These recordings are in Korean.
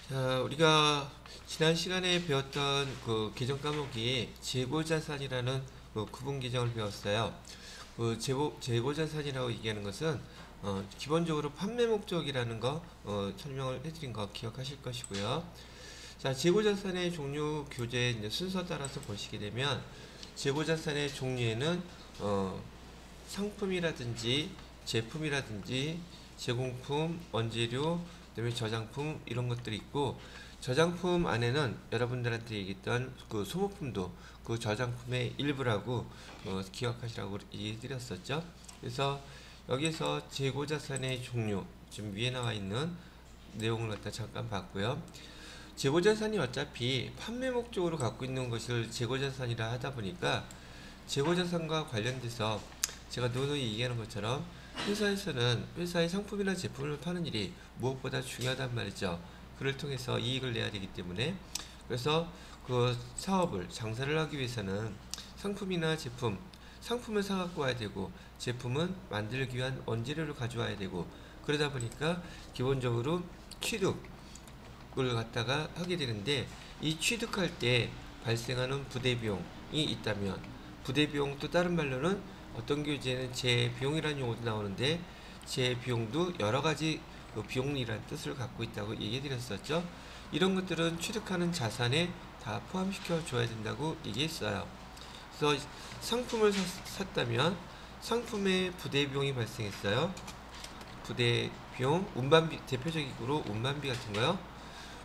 자, 우리가 지난 시간에 배웠던 그 계정 과목이 재고자산이라는 그 구분 계정을 배웠어요. 그 재고자산이라고 얘기하는 것은 기본적으로 판매 목적이라는 거 설명을 해드린 거 기억하실 것이고요. 자, 재고자산의 종류 교재 이제 순서 따라서 보시게 되면 재고자산의 종류에는 상품이라든지 제품이라든지 제공품, 원재료, 그다음에 저장품 이런 것들이 있고, 저장품 안에는 여러분들한테 얘기했던 그 소모품도 그 저장품의 일부라고 기억하시라고 얘기해드렸었죠. 그래서 여기서 재고자산의 종류, 지금 위에 나와 있는 내용을 갖다 잠깐 봤고요. 재고자산이 어차피 판매 목적으로 갖고 있는 것을 재고자산이라 하다 보니까 재고자산과 관련돼서 제가 누누이 얘기하는 것처럼 회사에서는 회사의 상품이나 제품을 파는 일이 무엇보다 중요하단 말이죠. 그를 통해서 이익을 내야 되기 때문에, 그래서 그 사업을 장사를 하기 위해서는 상품이나 제품, 상품을 사갖고 와야 되고 제품은 만들기 위한 원재료를 가져와야 되고, 그러다 보니까 기본적으로 취득을 갖다가 하게 되는데, 이 취득할 때 발생하는 부대 비용이 있다면, 부대 비용 또 다른 말로는 어떤 교재에는 재비용이라는 용어도 나오는데, 재비용도 여러가지 비용이라는 뜻을 갖고 있다고 얘기해 드렸었죠. 이런 것들은 취득하는 자산에 다 포함시켜 줘야 된다고 얘기했어요. 그래서 상품을 샀다면 상품에 부대 비용이 발생했어요. 부대 비용, 운반비, 대표적으로 운반비 같은 거요.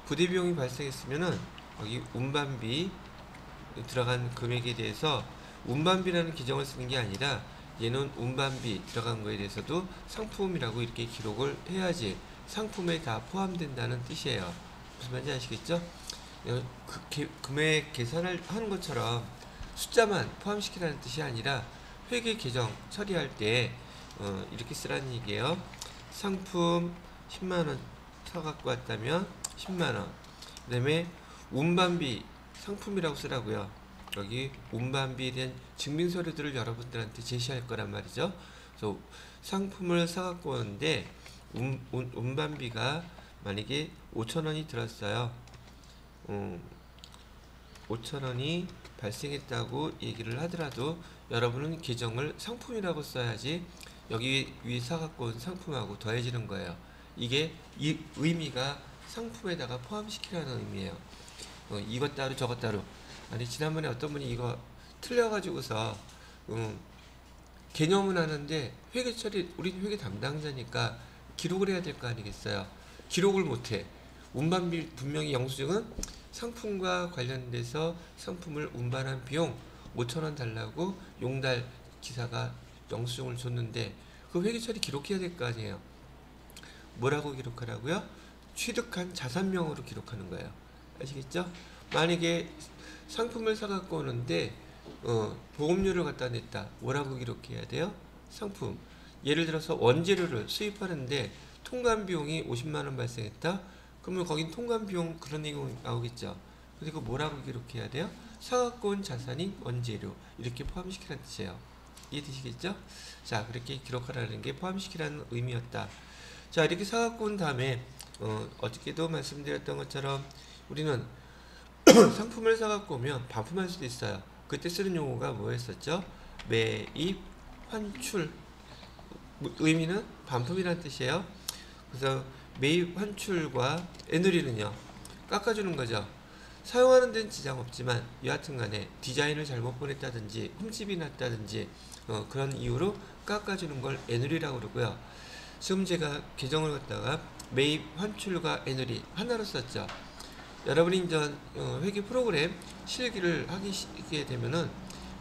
부대 비용이 발생했으면은 여기 운반비 들어간 금액에 대해서 운반비라는 기정을 쓰는 게 아니라, 얘는 운반비 들어간 거에 대해서도 상품이라고 이렇게 기록을 해야지 상품에 다 포함된다는 뜻이에요. 무슨 말인지 아시겠죠? 금액 계산을 하는 것처럼 숫자만 포함시키라는 뜻이 아니라, 회계 계정 처리할 때 이렇게 쓰라는 얘기예요. 상품 10만원 사갖고 왔다면 10만원, 그 다음에 운반비 상품이라고 쓰라고요. 여기 운반비에 대한 증빙서류들을 여러분들한테 제시할 거란 말이죠. 그래서 상품을 사갖고 오는데 운반비가 만약에 5,000원이 들었어요. 5,000원이 발생했다고 얘기를 하더라도 여러분은 계정을 상품이라고 써야지 여기 위에 사갖고 온 상품하고 더해지는 거예요. 이게 이 의미가 상품에다가 포함시키라는 의미예요. 이것 따로 저것 따로. 아니, 지난번에 어떤 분이 이거 틀려가지고서 개념은 하는데 회계 처리, 우린 회계 담당자니까 기록을 해야 될 거 아니겠어요. 기록을 못해. 운반비 분명히 영수증은 상품과 관련돼서 상품을 운반한 비용 5,000원 달라고 용달 기사가 영수증을 줬는데, 그 회계 처리 기록해야 될 거 아니에요. 뭐라고 기록하라고요? 취득한 자산명으로 기록하는 거예요. 아시겠죠? 만약에 상품을 사갖고 오는데 보험료를 갖다 냈다. 뭐라고 기록해야 돼요? 상품. 예를 들어서 원재료를 수입하는데 통관 비용이 50만원 발생했다. 그러면 거긴 통관 비용 그런 내용이 나오겠죠. 그리고 뭐라고 기록해야 돼요? 사갖고 온 자산이 원재료. 이렇게 포함시키라는 뜻이에요. 이해되시겠죠? 자, 그렇게 기록하라는 게 포함시키라는 의미였다. 자, 이렇게 사갖고 온 다음에 어저께도 말씀드렸던 것처럼 우리는 상품을 사갖고 오면 반품할 수도 있어요. 그때 쓰는 용어가 뭐였었죠? 매입, 환출. 의미는 반품이라는 뜻이에요. 그래서 매입, 환출과 애누리는요, 깎아주는 거죠. 사용하는 데는 지장 없지만 여하튼 간에 디자인을 잘못 보냈다든지 흠집이 났다든지 그런 이유로 깎아주는 걸 애누리라고 그러고요. 지금 제가 계정을 갖다가 매입, 환출과 애누리 하나로 썼죠. 여러분이 이제 회계 프로그램 실기를 하게 되면은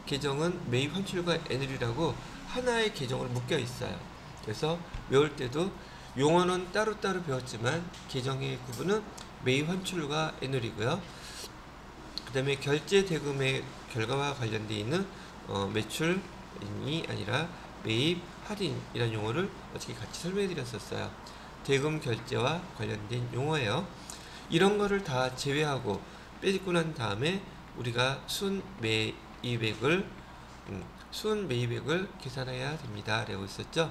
계정은 매입, 환출과 애누리라고 하나의 계정으로 묶여 있어요. 그래서 외울 때도 용어는 따로따로 배웠지만 계정의 구분은 매입, 환출과 애누리고요. 그 다음에 결제 대금의 결과와 관련되어 있는 매출이 아니라 매입, 할인이라는 용어를 어떻게 같이 설명해 드렸었어요. 대금 결제와 관련된 용어예요. 이런 거를 다 제외하고 빼고 난 다음에 우리가 순매입액을 계산해야 됩니다 라고 했었죠.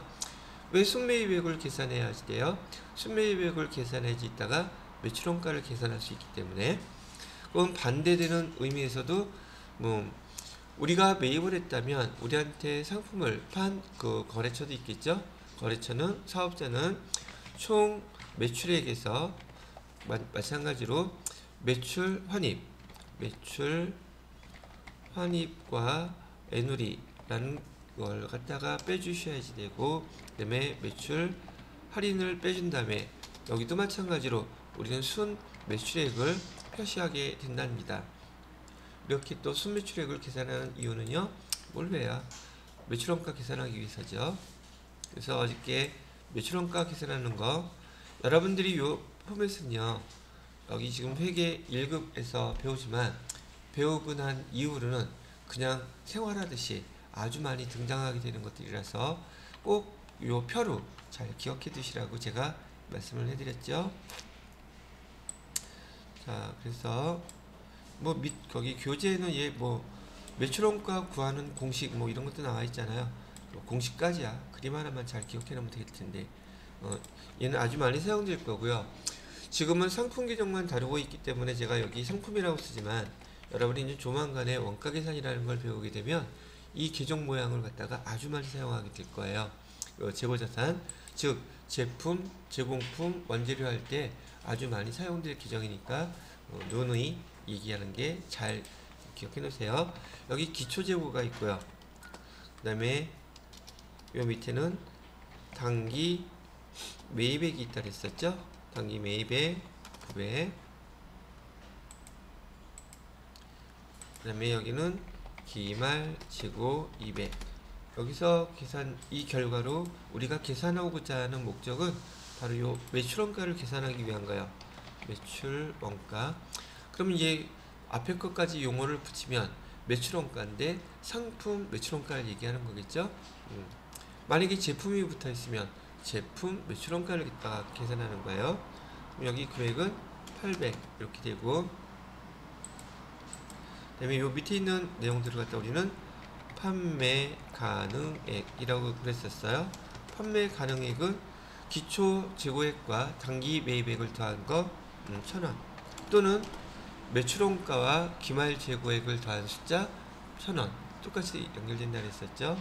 왜 순매입액을 계산해야 돼요? 순매입액을 계산해야지 있다가 매출원가를 계산할 수 있기 때문에. 그럼 반대되는 의미에서도 뭐 우리가 매입을 했다면 우리한테 상품을 판 그 거래처도 있겠죠. 거래처는 사업자는 총 매출액에서 마찬가지로 매출 환입과 애누리라는 걸 갖다가 빼주셔야지 되고, 그 다음에 매출 할인을 빼준 다음에 여기도 마찬가지로 우리는 순 매출액을 표시하게 된답니다. 이렇게 또 순매출액을 계산하는 이유는요, 뭘 왜요? 매출원가 계산하기 위해서죠. 그래서 어저께 매출원가 계산하는 거 여러분들이 요 포맷은요, 여기 지금 회계 1급에서 배우지만 배우고 난 이후로는 그냥 생활하듯이 아주 많이 등장하게 되는 것들이라서 꼭 요 표로 잘 기억해 두시라고 제가 말씀을 해드렸죠. 자, 그래서 뭐 거기 교재에는 매출원가 구하는 공식 뭐 이런 것도 나와 있잖아요. 뭐 공식까지야 그림 하나만 잘 기억해 놓으면 되겠 텐데, 얘는 아주 많이 사용될 거고요. 지금은 상품 계정만 다루고 있기 때문에 제가 여기 상품이라고 쓰지만, 여러분이 이제 조만간에 원가 계산이라는 걸 배우게 되면 이 계정 모양을 갖다가 아주 많이 사용하게 될 거예요. 재고자산, 즉 제품, 제공품, 원재료 할 때 아주 많이 사용될 계정이니까 누누이 얘기하는 게 잘 기억해 놓으세요. 여기 기초재고가 있고요. 그 다음에 요 밑에는 당기 매입액이 있다 그랬었죠. 당기 매입액 900, 그 다음에 여기는 기말 재고 200. 여기서 이 결과로 우리가 계산하고자 하는 목적은 바로 요 매출원가를 계산하기 위한 거예요. 매출원가. 그럼 이제 앞에 것까지 용어를 붙이면 매출원가인데 상품 매출원가를 얘기하는 거겠죠. 만약에 제품이 붙어 있으면 제품 매출원가를 갖다가 계산하는 거예요. 그럼 여기 금액은 800 이렇게 되고, 그 다음에 요 밑에 있는 내용들을 갖다 우리는 판매 가능액이라고 그랬었어요. 판매 가능액은 기초 재고액과 단기 매입액을 더한 거 1000원, 또는 매출원가와 기말 재고액을 더한 숫자 1000원, 똑같이 연결된다 그랬었죠.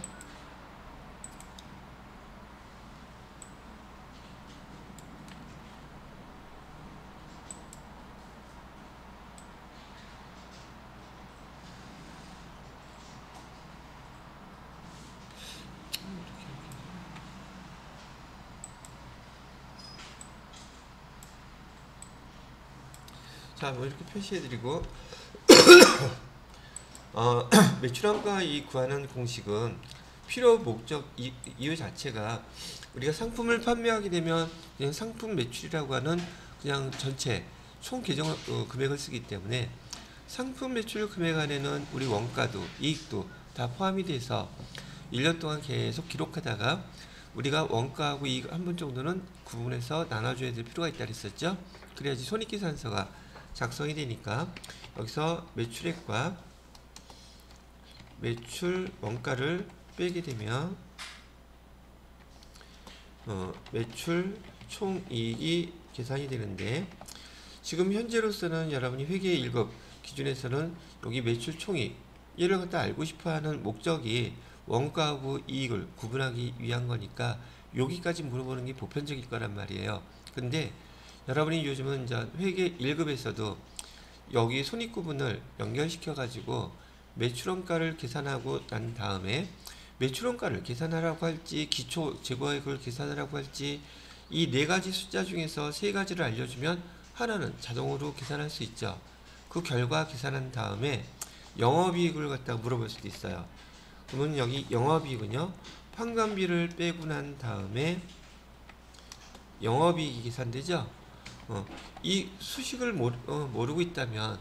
자, 뭐 이렇게 표시해드리고 매출원가 이 구하는 공식은 필요 목적 이유 자체가 우리가 상품을 판매하게 되면 그냥 상품 매출이라고 하는 그냥 전체 총 계정 금액을 쓰기 때문에 상품 매출 금액 안에는 우리 원가도 이익도 다 포함이 돼서 1년 동안 계속 기록하다가 우리가 원가하고 이익 한 번 정도는 구분해서 나눠줘야 될 필요가 있다 그랬었죠. 그래야지 손익계산서가 작성이 되니까 여기서 매출액과 매출 원가를 빼게 되면 매출 총이익이 계산이 되는데, 지금 현재로서는 여러분이 회계 1급 기준에서는 여기 매출 총이익 얘를 갖다 알고 싶어하는 목적이 원가하고 이익을 구분하기 위한 거니까 여기까지 물어보는 게 보편적일 거란 말이에요. 근데 여러분이 요즘은 이제 회계 1급에서도 여기 손익구분을 연결시켜 가지고 매출원가를 계산하고 난 다음에 매출원가를 계산하라고 할지 기초 재고액을 계산하라고 할지 이 네 가지 숫자 중에서 세 가지를 알려주면 하나는 자동으로 계산할 수 있죠. 그 결과 계산한 다음에 영업이익을 갖다가 물어볼 수도 있어요. 그러면 여기 영업이익은요, 판관비를 빼고 난 다음에 영업이익이 계산되죠. 이 수식을 모르고 있다면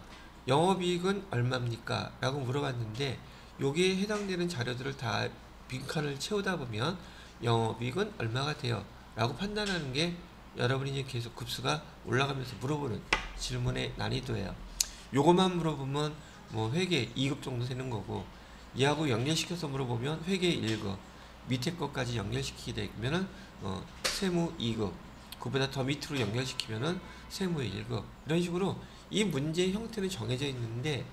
영업이익은 얼마입니까? 라고 물어봤는데 여기에 해당되는 자료들을 다 빈칸을 채우다 보면 영업이익은 얼마가 돼요? 라고 판단하는 게 여러분이 이제 계속 급수가 올라가면서 물어보는 질문의 난이도예요. 요것만 물어보면 뭐 회계 2급 정도 되는 거고, 이하고 연결시켜서 물어보면 회계 1급, 밑에 것까지 연결시키게 되면은 세무 2급, 그보다 더 밑으로 연결시키면은 세무의 1급. 이런 식으로 이 문제의 형태는 정해져 있는데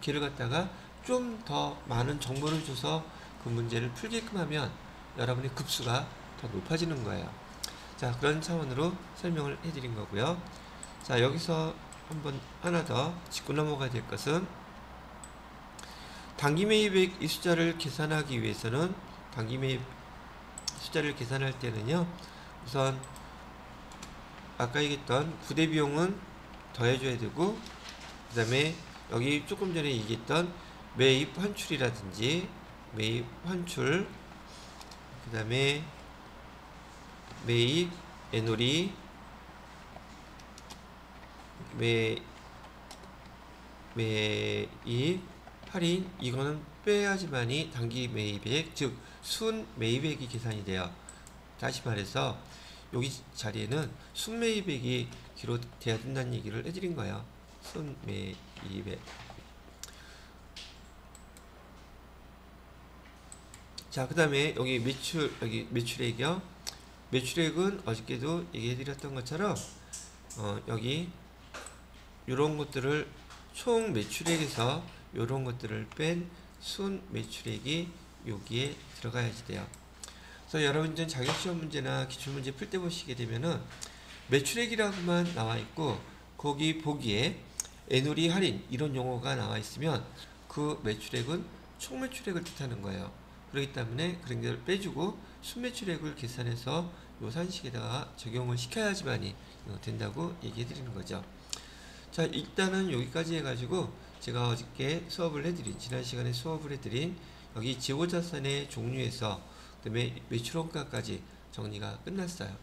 걔를 갖다가 좀 더 많은 정보를 줘서 그 문제를 풀게끔 하면 여러분의 급수가 더 높아지는 거예요. 자, 그런 차원으로 설명을 해드린 거고요. 자, 여기서 한번 하나 더 짚고 넘어가야 될 것은 단기매입액 이 숫자를 계산하기 위해서는 단기매입 숫자를 계산할 때는요, 우선 아까 얘기했던 부대비용은 더해줘야 되고, 그 다음에 여기 조금 전에 얘기했던 매입 환출이라든지 매입 환출, 그 다음에 매입 애놀이, 매입 할인, 이거는 빼야지만이 단기 매입액, 즉 순 매입액이 계산이 돼요. 다시 말해서 여기 자리에는 순 매입액이 기록돼야 된다는 얘기를 해드린 거예요. 순 매입액. 자, 그 다음에 여기 매출액이요. 매출액은 어저께도 얘기해드렸던 것처럼 여기 요런 것들을 총 매출액에서 요런 것들을 뺀 순 매출액이 여기에 들어가야지 돼요. 그래서 여러분들 자격시험 문제나 기출문제 풀 때 보시게 되면은 매출액이라고만 나와 있고 거기 보기에 애누리 할인 이런 용어가 나와 있으면 그 매출액은 총 매출액을 뜻하는 거예요. 그렇기 때문에 그런 걸 빼주고 순매출액을 계산해서 요 산식에다가 적용을 시켜야지만이 된다고 얘기해 드리는 거죠. 자, 일단은 여기까지 해가지고 제가 어저께 수업을 해드린, 지난 시간에 수업을 해드린 여기 재고자산의 종류에서 그 다음에 매출원가까지 정리가 끝났어요.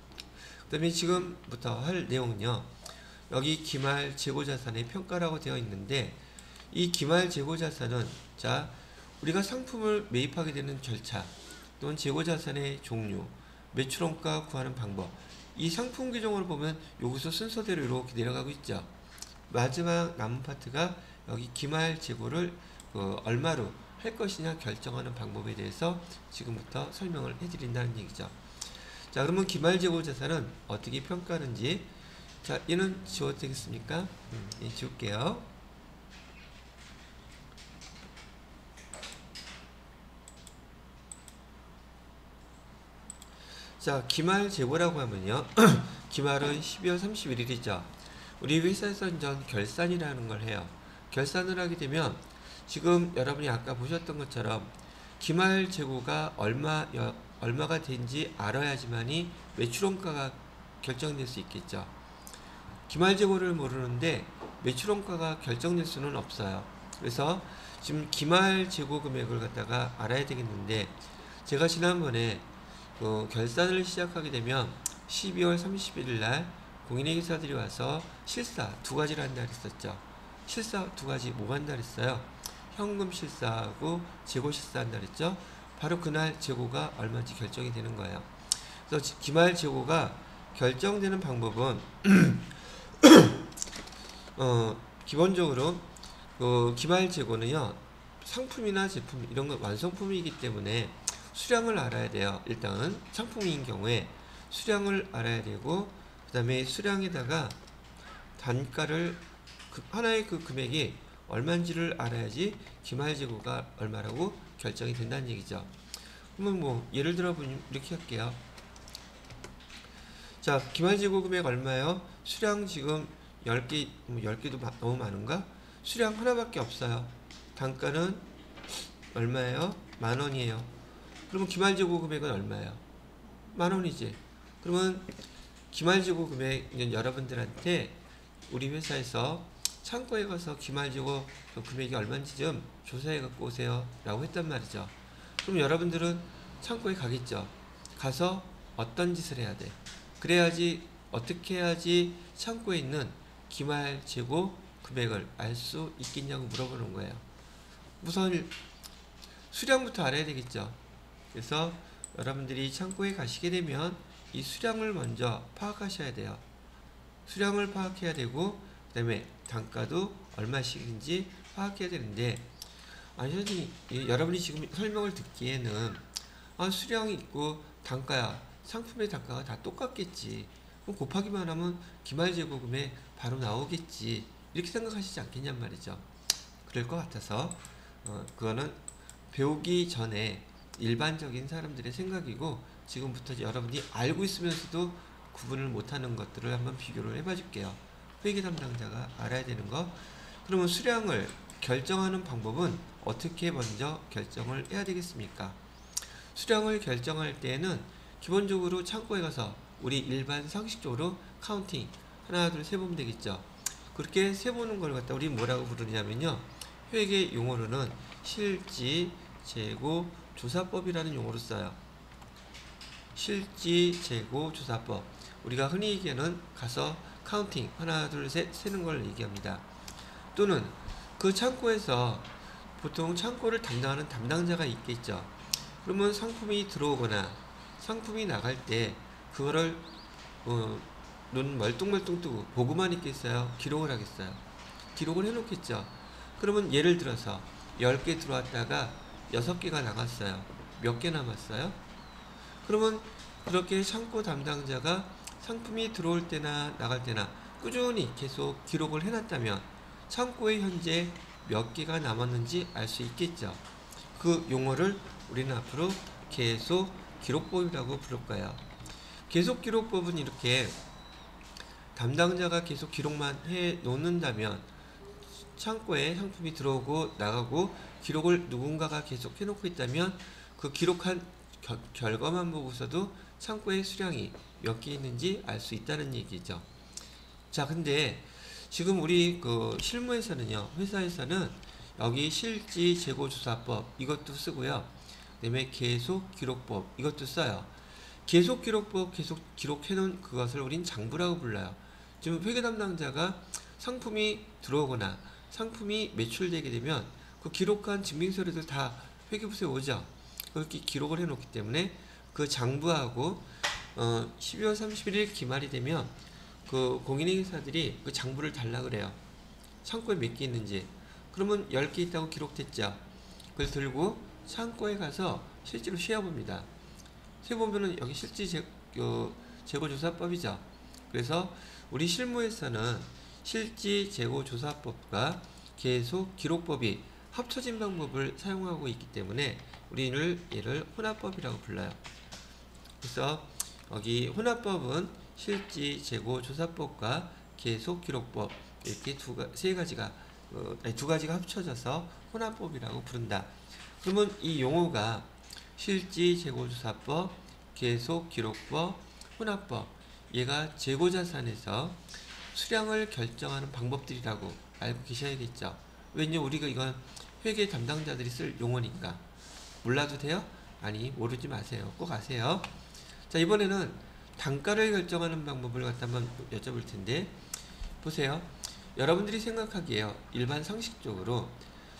그 다음에 지금부터 할 내용은요, 여기 기말 재고자산의 평가라고 되어 있는데 이 기말 재고자산은 자, 우리가 상품을 매입하게 되는 절차 또는 재고자산의 종류, 매출원가 구하는 방법, 이 상품 규정으로 보면 여기서 순서대로 이렇게 내려가고 있죠. 마지막 남은 파트가 여기 기말 재고를 얼마로 할 것이냐 결정하는 방법에 대해서 지금부터 설명을 해드린다는 얘기죠. 자, 그러면 기말 재고 자산은 어떻게 평가하는지, 자, 얘는 지워도 되겠습니까? 예, 지울게요. 자, 기말 재고라고 하면요, 기말은 12월 31일이죠. 우리 회사에서는 전 결산이라는 걸 해요. 결산을 하게 되면 지금 여러분이 아까 보셨던 것처럼 기말 재고가 얼마가 된지 알아야지만이 매출원가가 결정될 수 있겠죠. 기말 재고를 모르는데 매출원가가 결정될 수는 없어요. 그래서 지금 기말 재고 금액을 갖다가 알아야 되겠는데, 제가 지난번에 결산을 시작하게 되면 12월 31일 날 공인회계사들이 와서 실사 두 가지를 한다 그랬었죠. 실사 두 가지 뭐 한다 그랬어요? 현금 실사하고 재고 실사한다 그랬죠. 바로 그날 재고가 얼마인지 결정이 되는 거예요. 그래서 기말 재고가 결정되는 방법은 기본적으로 기말 재고는요, 상품이나 제품 이런 거 완성품이기 때문에 수량을 알아야 돼요. 일단은 상품인 경우에 수량을 알아야 되고, 그 다음에 수량에다가 단가를 하나의 그 금액이 얼마인지를 알아야지 기말 재고가 얼마라고 결정이 된다는 얘기죠. 그러면 뭐 예를 들어 보면 이렇게 할게요. 자, 기말 재고 금액 얼마예요? 수량 지금 10개, 10개도 너무 많은가? 수량 하나밖에 없어요. 단가는 얼마예요? 10,000원이에요. 그러면 기말 재고 금액은 얼마예요? 10,000원이지. 그러면 기말 재고 금액은 여러분들한테 우리 회사에서 창고에 가서 기말 재고 금액이 얼마인지 좀 조사해 갖고 오세요 라고 했단 말이죠. 그럼 여러분들은 창고에 가겠죠. 가서 어떤 짓을 해야 돼? 그래야지, 어떻게 해야지 창고에 있는 기말 재고 금액을 알 수 있겠냐고 물어보는 거예요. 우선 수량부터 알아야 되겠죠. 그래서 여러분들이 창고에 가시게 되면 이 수량을 먼저 파악하셔야 돼요. 수량을 파악해야 되고, 그 다음에 단가도 얼마씩인지 파악해야 되는데, 아니 선생님, 여러분이 지금 설명을 듣기에는 수량이 있고 단가야, 상품의 단가가 다 똑같겠지, 그럼 곱하기만 하면 기말재고금에 바로 나오겠지, 이렇게 생각하시지 않겠냔 말이죠. 그럴 것 같아서 그거는 배우기 전에 일반적인 사람들의 생각이고, 지금부터 여러분이 알고 있으면서도 구분을 못하는 것들을 한번 비교를 해봐 줄게요. 회계 담당자가 알아야 되는 거. 그러면 수량을 결정하는 방법은 어떻게 먼저 결정을 해야 되겠습니까? 수량을 결정할 때에는 기본적으로 창고에 가서 우리 일반 상식적으로 카운팅 하나 둘 세 보면 되겠죠. 그렇게 세 보는 걸 갖다 우리 뭐라고 부르냐면요, 회계 용어로는 실지 재고 조사법이라는 용어로 써요. 실지 재고 조사법. 우리가 흔히 얘기하는 가서 카운팅 하나 둘 셋 세는 걸 얘기합니다. 또는 그 창고에서 보통 창고를 담당하는 담당자가 있겠죠. 그러면 상품이 들어오거나 상품이 나갈 때 그거를 눈 멀뚱멀뚱 뜨고 보고만 있겠어요? 기록을 하겠어요? 기록을 해놓겠죠. 그러면 예를 들어서 10개 들어왔다가 6개가 나갔어요. 몇 개 남았어요? 그러면 그렇게 창고 담당자가 상품이 들어올 때나 나갈 때나 꾸준히 계속 기록을 해놨다면 창고에 현재 몇 개가 남았는지 알 수 있겠죠. 그 용어를 우리는 앞으로 계속 기록법이라고 부를 거예요. 계속 기록법은 이렇게 담당자가 계속 기록만 해 놓는다면 창고에 상품이 들어오고 나가고 기록을 누군가가 계속 해놓고 있다면 그 기록한 결과만 보고서도 창고의 수량이 몇 개 있는지 알 수 있다는 얘기죠. 자, 근데 지금 우리 그 실무에서는요, 회사에서는 여기 실지 재고 조사법 이것도 쓰고요, 그다음에 계속 기록법 이것도 써요. 계속 기록법 계속 기록해 놓은 그것을 우린 장부라고 불러요. 지금 회계 담당자가 상품이 들어오거나 상품이 매출되게 되면 그 기록한 증빙서류들 다 회계부서에 오죠. 그렇게 기록을 해 놓기 때문에 그 장부하고 12월 31일 기말이 되면 그 공인회계사들이 그 장부를 달라 그래요. 창고에 몇 개 있는지. 그러면 10개 있다고 기록됐죠. 그걸 들고 창고에 가서 실제로 쉬어봅니다. 세보면은 여기 실지 재고조사법이죠. 그래서 우리 실무에서는 실지 재고조사법과 계속 기록법이 합쳐진 방법을 사용하고 있기 때문에 우리는 얘를 혼합법이라고 불러요. 그래서 여기 혼합법은 실지 재고 조사법과 계속 기록법 이렇게 두 가지가 합쳐져서 혼합법이라고 부른다. 그러면 이 용어가 실지 재고 조사법, 계속 기록법, 혼합법, 얘가 재고자산에서 수량을 결정하는 방법들이라고 알고 계셔야겠죠. 왜냐면 우리가 이건 회계 담당자들이 쓸 용어니까. 몰라도 돼요? 아니, 모르지 마세요. 꼭 아세요. 자, 이번에는 단가를 결정하는 방법을 갖다 한번 여쭤볼 텐데, 보세요. 여러분들이 생각하기에요, 일반 상식적으로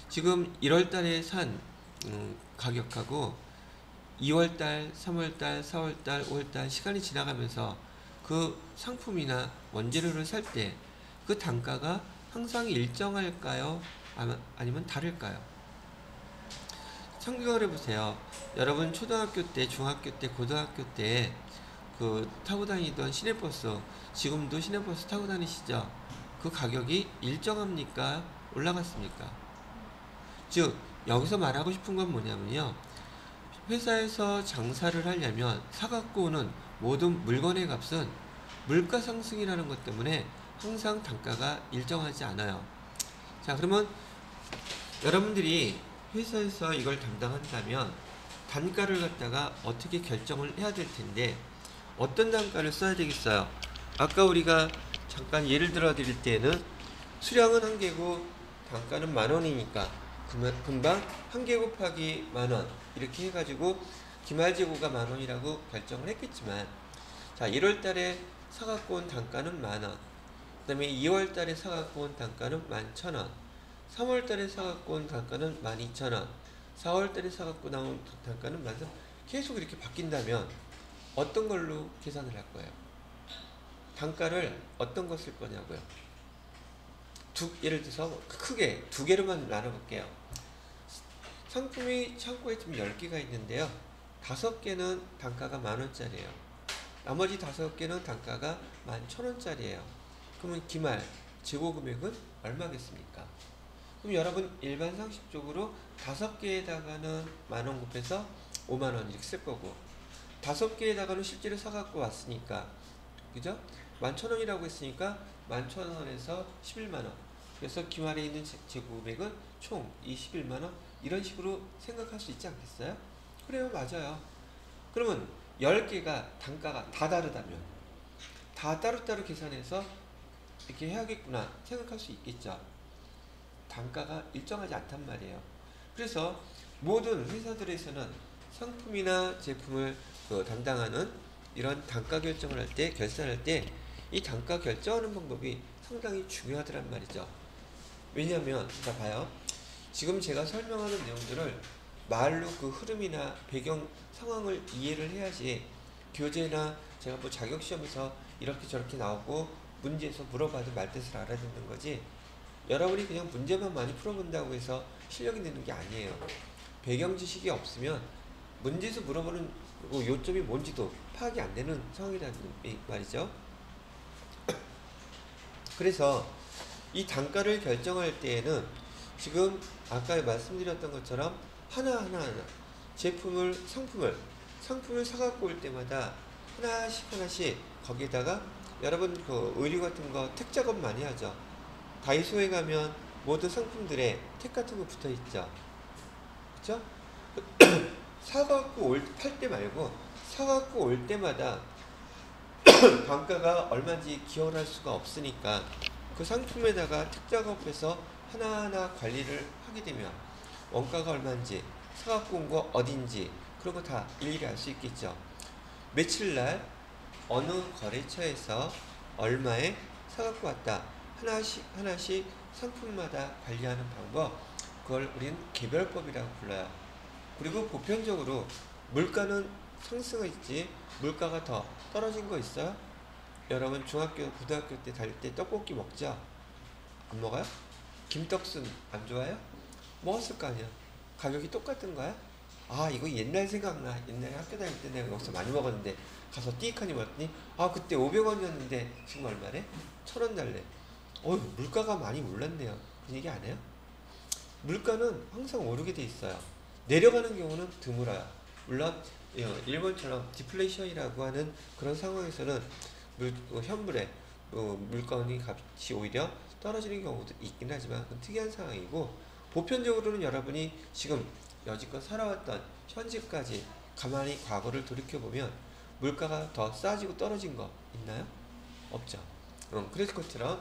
지금 1월달에 산 가격하고 2월달, 3월달, 4월달, 5월달 시간이 지나가면서 그 상품이나 원재료를 살 때 그 단가가 항상 일정할까요? 아니면 다를까요? 생각을 해보세요. 여러분 초등학교 때, 중학교 때, 고등학교 때 그 타고 다니던 시내버스, 지금도 시내버스 타고 다니시죠? 그 가격이 일정합니까? 올라갔습니까? 즉 여기서 말하고 싶은 건 뭐냐면요, 회사에서 장사를 하려면 사갖고 오는 모든 물건의 값은 물가 상승이라는 것 때문에 항상 단가가 일정하지 않아요. 자, 그러면 여러분들이 회사에서 이걸 담당한다면 단가를 갖다가 어떻게 결정을 해야 될 텐데 어떤 단가를 써야 되겠어요? 아까 우리가 잠깐 예를 들어 드릴 때는 수량은 1개고 단가는 10,000원이니까 금방 1개 곱하기 10,000원 이렇게 해가지고 기말재고가 10,000원이라고 결정을 했겠지만, 자, 1월달에 사갖고 온 단가는 10,000원, 그 다음에 2월달에 사갖고 온 단가는 11,000원, 3월달에 사갖고 온 단가는 12,000원, 4월달에 사갖고 나온 단가는 13,000원, 계속 이렇게 바뀐다면 어떤 걸로 계산을 할 거예요? 단가를 어떤 거 쓸 거냐고요? 예를 들어서 크게 2개로만 나눠볼게요. 상품이 창고에 지금 10개가 있는데요, 5개는 단가가 10,000원짜리예요. 나머지 5개는 단가가 11,000원짜리예요. 그러면 기말 재고금액은 얼마겠습니까? 그럼 여러분 일반 상식적으로 5개에다가는 만원 곱해서 5만원 이렇게 쓸 거고, 5개에다가는 실제로 사갖고 왔으니까, 그죠? 11,000원이라고 했으니까 11,000원에서 11만원. 그래서 기말에 있는 재고금액은 총 21만원. 이런 식으로 생각할 수 있지 않겠어요? 그래요, 맞아요. 그러면 10개가 단가가 다 다르다면 다 따로따로 계산해서 이렇게 해야겠구나 생각할 수 있겠죠. 단가가 일정하지 않단 말이에요. 그래서 모든 회사들에서는 상품이나 제품을 담당하는 이런 단가 결정을 할 때, 결산할 때 이 단가 결정하는 방법이 상당히 중요하더란 말이죠. 왜냐하면 자 봐요. 지금 제가 설명하는 내용들을 말로 그 흐름이나 배경 상황을 이해를 해야지 교재나 제가 뭐 자격시험에서 이렇게 저렇게 나오고 문제에서 물어봐도 말뜻을 알아듣는 거지, 여러분이 그냥 문제만 많이 풀어본다고 해서 실력이 되는 게 아니에요. 배경 지식이 없으면 문제에서 물어보는 요점이 뭔지도 파악이 안 되는 상황이라는 말이죠. 그래서 이 단가를 결정할 때에는 지금 아까 말씀드렸던 것처럼 하나하나 제품을, 상품을 사갖고 올 때마다 하나씩 거기에다가 여러분 그 의류 같은 거 택 작업 많이 하죠. 다이소에 가면 모든 상품들에 택 같은 거 붙어 있죠. 그쵸? 팔 때 말고 사갖고 올 때마다 단가가 얼마인지 기억을 할 수가 없으니까 그 상품에다가 택 작업해서 하나하나 관리를 하게 되면 원가가 얼마인지, 사갖고 온 거 어딘지 그런 거 다 일일이 알 수 있겠죠. 며칠날 어느 거래처에서 얼마에 사갖고 왔다, 하나씩 상품마다 관리하는 방법, 그걸 우리는 개별법이라고 불러요. 그리고 보편적으로 물가는 상승했지 물가가 더 떨어진 거 있어요? 여러분 중학교, 고등학교 때 다닐 때 떡볶이 먹죠? 안 먹어요? 김떡순 안 좋아해요? 먹었을 거 아니야. 가격이 똑같은 거야? 아 이거 옛날 생각나. 옛날에 학교 다닐 때 내가 여기서 많이 먹었는데 가서 띠익하니 먹었더니 아 그때 500원이었는데 지금 얼마래? 1,000원 달래. 물가가 많이 올랐네요. 그 얘기 안 해요? 물가는 항상 오르게 돼 있어요. 내려가는 경우는 드물어요. 물론 일본처럼 디플레이션이라고 하는 그런 상황에서는 현물의 물건이 값이 오히려 떨어지는 경우도 있긴 하지만 그건 특이한 상황이고, 보편적으로는 여러분이 지금 여지껏 살아왔던 현재까지 가만히 과거를 돌이켜보면 물가가 더 싸지고 떨어진 거 있나요? 없죠. 그래서 것처럼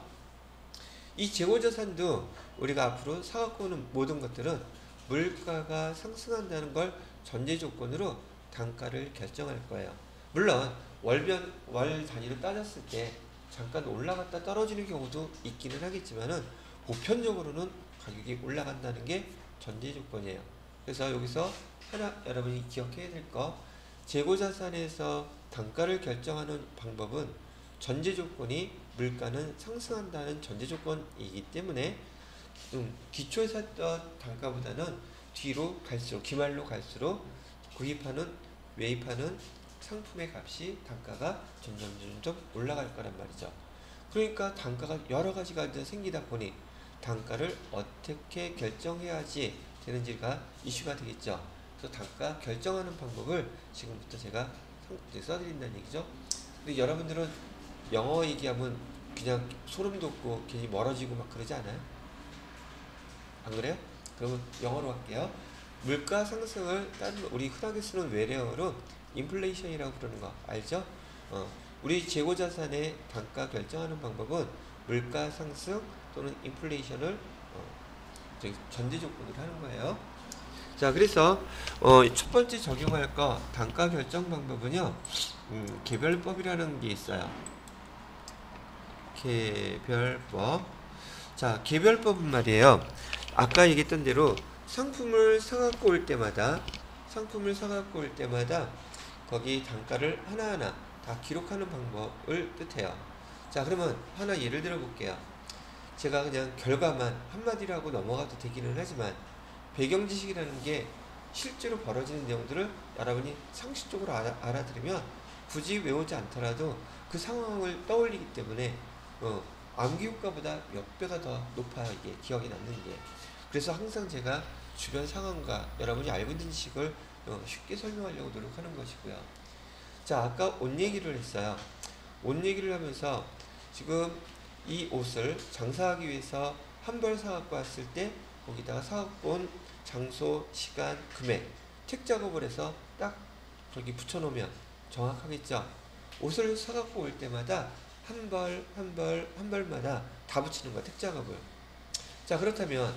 이 재고자산도 우리가 앞으로 사갖고 오는 모든 것들은 물가가 상승한다는 걸 전제 조건으로 단가를 결정할 거예요. 물론 월 단위로 따졌을 때 잠깐 올라갔다 떨어지는 경우도 있기는 하겠지만은 보편적으로는 가격이 올라간다는 게 전제 조건이에요. 그래서 여기서 하나 여러분이 기억해야 될 거, 재고자산에서 단가를 결정하는 방법은 전제 조건이 물가는 상승한다는 전제 조건이기 때문에 기초에 샀던 단가보다는 뒤로 갈수록, 기말로 갈수록 구입하는, 매입하는 상품의 값이, 단가가 점점 올라갈 거란 말이죠. 그러니까 단가가 여러 가지가 이제 생기다 보니 단가를 어떻게 결정해야지 되는지가 이슈가 되겠죠. 그래서 단가 결정하는 방법을 지금부터 제가 써드린다는 얘기죠. 근데 여러분들은 영어 얘기하면 그냥 소름 돋고 괜히 멀어지고 막 그러지 않아요? 안 그래요? 그러면 영어로 할게요. 물가 상승을 우리 흔하게 쓰는 외래어로 인플레이션이라고 부르는 거 알죠? 우리 재고자산의 단가 결정하는 방법은 물가 상승 또는 인플레이션을 전제 조건으로 하는 거예요. 자, 그래서 첫 번째 적용할 거 단가 결정 방법은요, 개별법이라는 게 있어요. 개별법. 자, 개별법은 말이에요. 아까 얘기했던 대로 상품을 사갖고 올 때마다 거기 단가를 하나하나 다 기록하는 방법을 뜻해요. 자, 그러면 하나 예를 들어 볼게요. 제가 그냥 결과만 한마디로 하고 넘어가도 되기는 하지만 배경 지식이라는 게 실제로 벌어지는 내용들을 여러분이 상식적으로 알아들으면 굳이 외우지 않더라도 그 상황을 떠올리기 때문에 암기 효과보다 몇 배가 더 높아요. 이게 기억에 남는 게. 그래서 항상 제가 주변 상황과 여러분이 알고 있는 지식을 쉽게 설명하려고 노력하는 것이고요. 자, 아까 옷 얘기를 했어요. 옷 얘기를 하면서 지금 이 옷을 장사하기 위해서 한 벌 사갖고 왔을 때 거기다가 사갖고 온 장소, 시간, 금액, 택 작업을 해서 딱 거기 붙여놓으면 정확하겠죠. 옷을 사갖고 올 때마다 한 벌마다 다 붙이는 거야, 택 작업을. 자, 그렇다면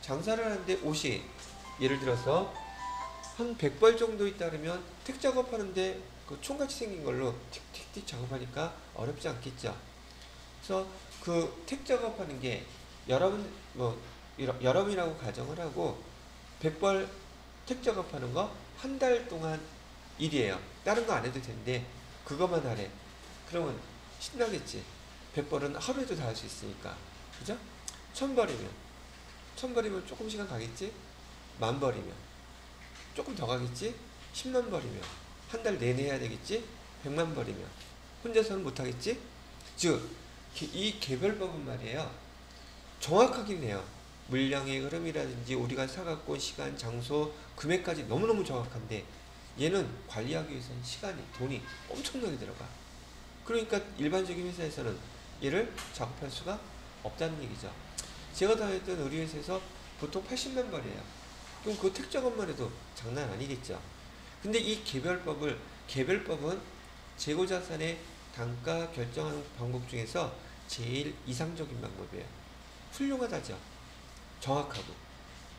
장사를 하는데 옷이 예를 들어서 한 100벌 정도 있다 그러면 택 작업하는데 그 총같이 생긴 걸로 틱틱틱 작업하니까 어렵지 않겠죠. 그래서 그 택 작업하는 게 여러분이라고 가정을 하고 100벌 택 작업하는 거 한 달 동안 일이에요. 다른 거 안 해도 되는데 그것만 하래. 그러면 신나겠지. 100벌은 하루에도 다 할 수 있으니까. 그죠? 1000벌이면 조금 시간 가겠지? 10,000벌이면 조금 더 가겠지? 10만 벌이면 한 달 내내 해야 되겠지? 100만 벌이면 혼자서는 못하겠지? 즉, 이 개별법은 말이에요. 정확하긴 해요. 물량의 흐름이라든지 우리가 사갖고 온 시간, 장소, 금액까지 너무너무 정확한데 얘는 관리하기 위해서는 시간이, 돈이 엄청나게 들어가. 그러니까 일반적인 회사에서는 얘를 작업할 수가 없다는 얘기죠. 제가 다녔던 의료회사에서 보통 80만 벌이에요. 그럼 그 택 작업만 해도 장난 아니겠죠. 근데 이 개별법은 재고자산의 단가 결정하는 방법 중에서 제일 이상적인 방법이에요. 훌륭하다죠. 정확하고.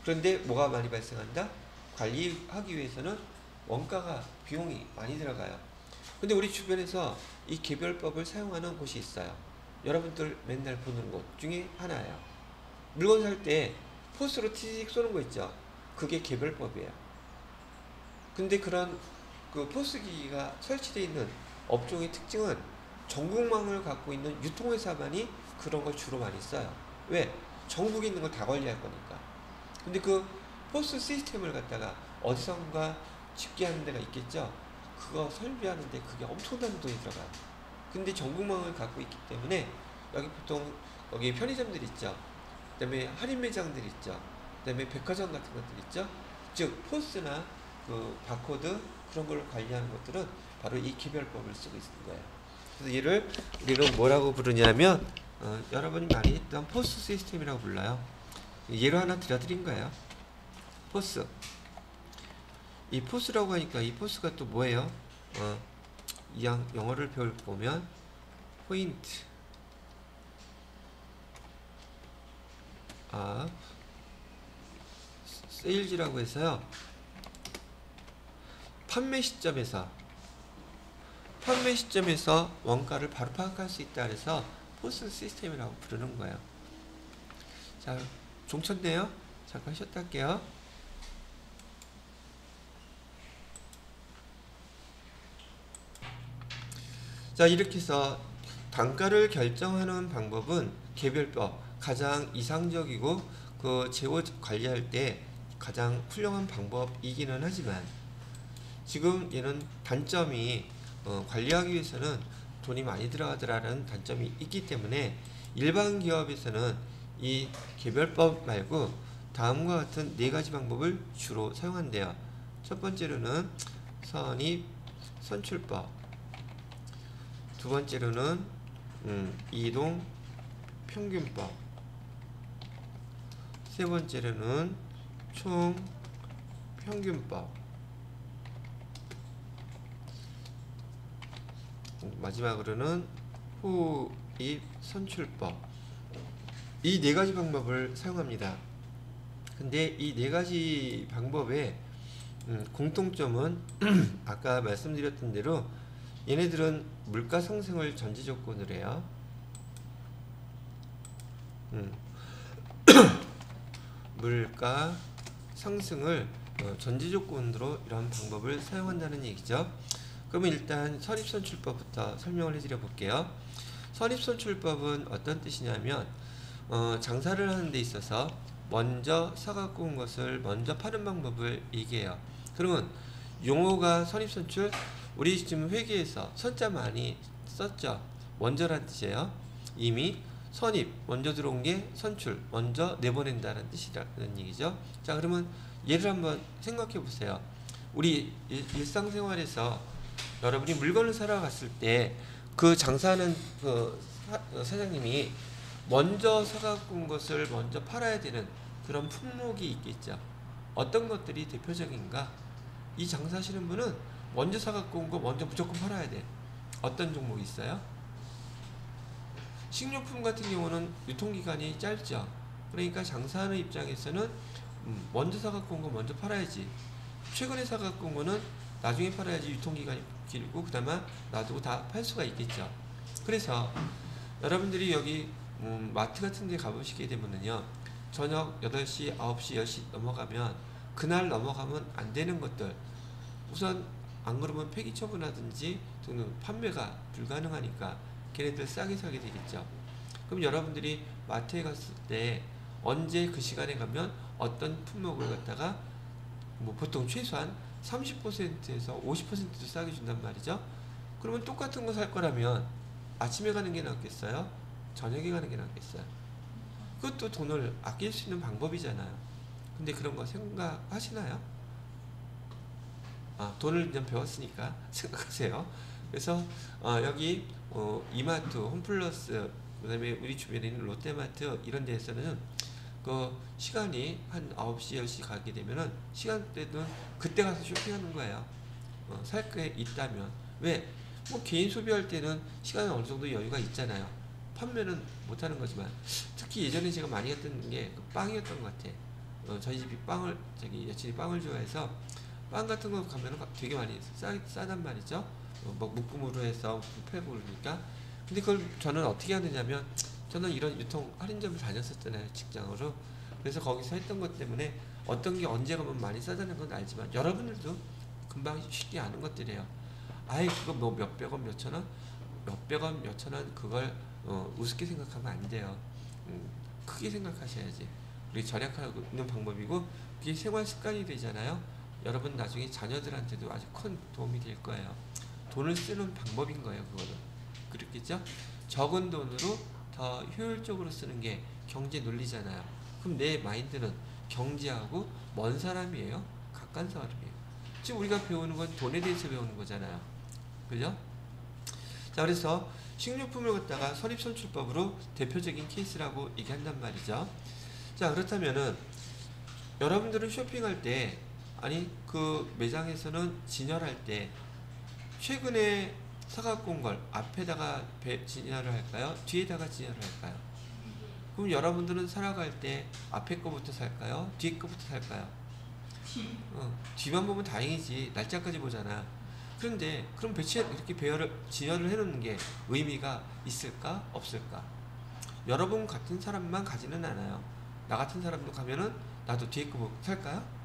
그런데 뭐가 많이 발생한다? 관리하기 위해서는 원가가, 비용이 많이 들어가요. 근데 우리 주변에서 이 개별법을 사용하는 곳이 있어요. 여러분들 맨날 보는 곳 중에 하나예요. 물건 살 때 포스로 티직 쏘는 거 있죠. 그게 개별법이에요. 근데 그런 그 포스기가 설치되어 있는 업종의 특징은 전국망을 갖고 있는 유통회사만이 그런 걸 주로 많이 써요. 왜? 전국에 있는 걸 다 관리할 거니까. 근데 그 포스 시스템을 갖다가 어디선가 집계하는 데가 있겠죠. 그거 설비하는데 그게 엄청난 돈이 들어가요. 근데 전국망을 갖고 있기 때문에 여기 보통 여기 편의점들 있죠. 그 다음에 할인 매장들 있죠. 그 다음에 백화점 같은 것들 있죠. 즉 포스나 그 바코드 그런 걸 관리하는 것들은 바로 이 개별법을 쓰고 있는 거예요. 그래서 얘를 우리는 뭐라고 부르냐면 여러분이 많이 했던 포스 시스템이라고 불러요. 예로 하나 들려드린 거예요. 포스. 이 포스라고 하니까 이 포스가 또 뭐예요? 영어를 배울 보면 포인트 세일즈라고 해서요. 판매 시점에서 원가를 바로 파악할 수 있다 그래서 포스 시스템이라고 부르는 거예요. 자, 종쳤네요. 잠깐 쉬었다 할게요. 자, 이렇게 해서 단가를 결정하는 방법은 개별법, 가장 이상적이고 그 재고 관리할 때 가장 훌륭한 방법이기는 하지만 지금 얘는 단점이 관리하기 위해서는 돈이 많이 들어가더라는 단점이 있기 때문에 일반 기업에서는 이 개별법 말고 다음과 같은 4가지 방법을 주로 사용한대요. 첫 번째로는 선입 선출법, 두 번째로는 이동 평균법, 세 번째로는 총 평균법, 마지막으로는 후입 선출법. 이 4가지 방법을 사용합니다. 근데 이 4가지 방법의 공통점은 아까 말씀드렸던 대로 얘네들은 물가 상승을 전제 조건으로 해요. 물가 상승을 전제 조건으로 이런 방법을 사용한다는 얘기죠. 그러면 일단 선입선출법부터 설명을 해드려 볼게요. 선입선출법은 어떤 뜻이냐면 장사를 하는 데 있어서 먼저 사갖고 온 것을 먼저 파는 방법을 얘기해요. 그러면 용어가 선입선출, 우리 지금 회계에서 선자 많이 썼죠. 먼저란 뜻이에요. 이미 선입, 먼저 들어온 게 선출, 먼저 내보낸다는 뜻이라는 얘기죠. 자, 그러면 예를 한번 생각해 보세요. 우리 일상생활에서 여러분이 물건을 사러 갔을 때 그 장사하는 그 사장님이 먼저 사갖고 온 것을 먼저 팔아야 되는 그런 품목이 있겠죠. 어떤 것들이 대표적인가? 이 장사하시는 분은 먼저 사갖고 온 거 먼저 무조건 팔아야 돼. 어떤 종목이 있어요? 식료품 같은 경우는 유통기간이 짧죠. 그러니까 장사하는 입장에서는 먼저 사갖고 온 거 먼저 팔아야지. 최근에 사갖고 온 거는 나중에 팔아야지 유통기간이 길고 그다음에 놔두고 다 팔 수가 있겠죠. 그래서 여러분들이 여기 마트 같은 데 가보시게 되면은요, 저녁 8시, 9시, 10시 넘어가면 그날 넘어가면 안 되는 것들, 우선 안 그러면 폐기 처분하든지 또는 판매가 불가능하니까 걔네들 싸게 사게 되겠죠. 그럼 여러분들이 마트에 갔을 때 언제 그 시간에 가면 어떤 품목을 갖다가 뭐 보통 최소한 30%에서 50%도 싸게 준단 말이죠. 그러면 똑같은 거 살 거라면 아침에 가는 게 낫겠어요? 저녁에 가는 게 낫겠어요? 그것도 돈을 아낄 수 있는 방법이잖아요. 근데 그런 거 생각하시나요? 돈을 좀 배웠으니까 생각하세요. 그래서 여기 이마트, 홈플러스, 그다음에 우리 주변에 있는 롯데마트 이런 데에서는 그 시간이 한 9시, 10시 가게 되면은 시간대는 그때 가서 쇼핑하는 거예요. 살 게 있다면. 왜? 뭐 개인 소비할 때는 시간은 어느 정도 여유가 있잖아요. 판매는 못 하는 거지만 특히 예전에 제가 많이 했던 게 그 빵이었던 것 같아. 저희 집이 여친이 빵을 좋아해서 빵 같은 거 가면은 되게 많이 싸단 말이죠. 뭐 묶음으로 해서 팔고 그러니까. 근데 그걸 저는 어떻게 하느냐면, 저는 이런 유통 할인점을 다녔었잖아요, 직장으로. 그래서 거기서 했던 것 때문에 어떤 게 언제 가면 많이 싸다는 건 알지만 여러분들도 금방 쉽게 아는 것들이에요. 아이 그거 뭐 몇백 원, 몇천 원, 몇백 원, 몇천 원, 그걸 우습게 생각하면 안 돼요. 크게 생각하셔야지. 우리 절약하고 있는 방법이고, 그게 생활 습관이 되잖아요. 여러분 나중에 자녀들한테도 아주 큰 도움이 될 거예요. 돈을 쓰는 방법인 거예요, 그거는. 그렇겠죠? 적은 돈으로 더 효율적으로 쓰는 게 경제 논리잖아요. 그럼 내 마인드는 경제하고 먼 사람이에요? 가까운 사람이에요? 지금 우리가 배우는 건 돈에 대해서 배우는 거잖아요. 그죠? 자, 그래서 식료품을 갖다가 선입선출법으로 대표적인 케이스라고 얘기한단 말이죠. 자, 그렇다면은 여러분들은 쇼핑할 때, 아니 그 매장에서는 진열할 때 최근에 사갖고 온 걸 앞에다가 진열을 할까요? 뒤에다가 진열을 할까요? 그럼 여러분들은 살아갈 때 앞에 거부터 살까요? 뒤에 거부터 살까요? 뒤만 보면 다행이지, 날짜까지 보잖아. 그런데 그럼 이렇게 진열을 해놓는 게 의미가 있을까? 없을까? 여러분 같은 사람만 가지는 않아요. 나 같은 사람도 가면은 나도 뒤에 거 살까요?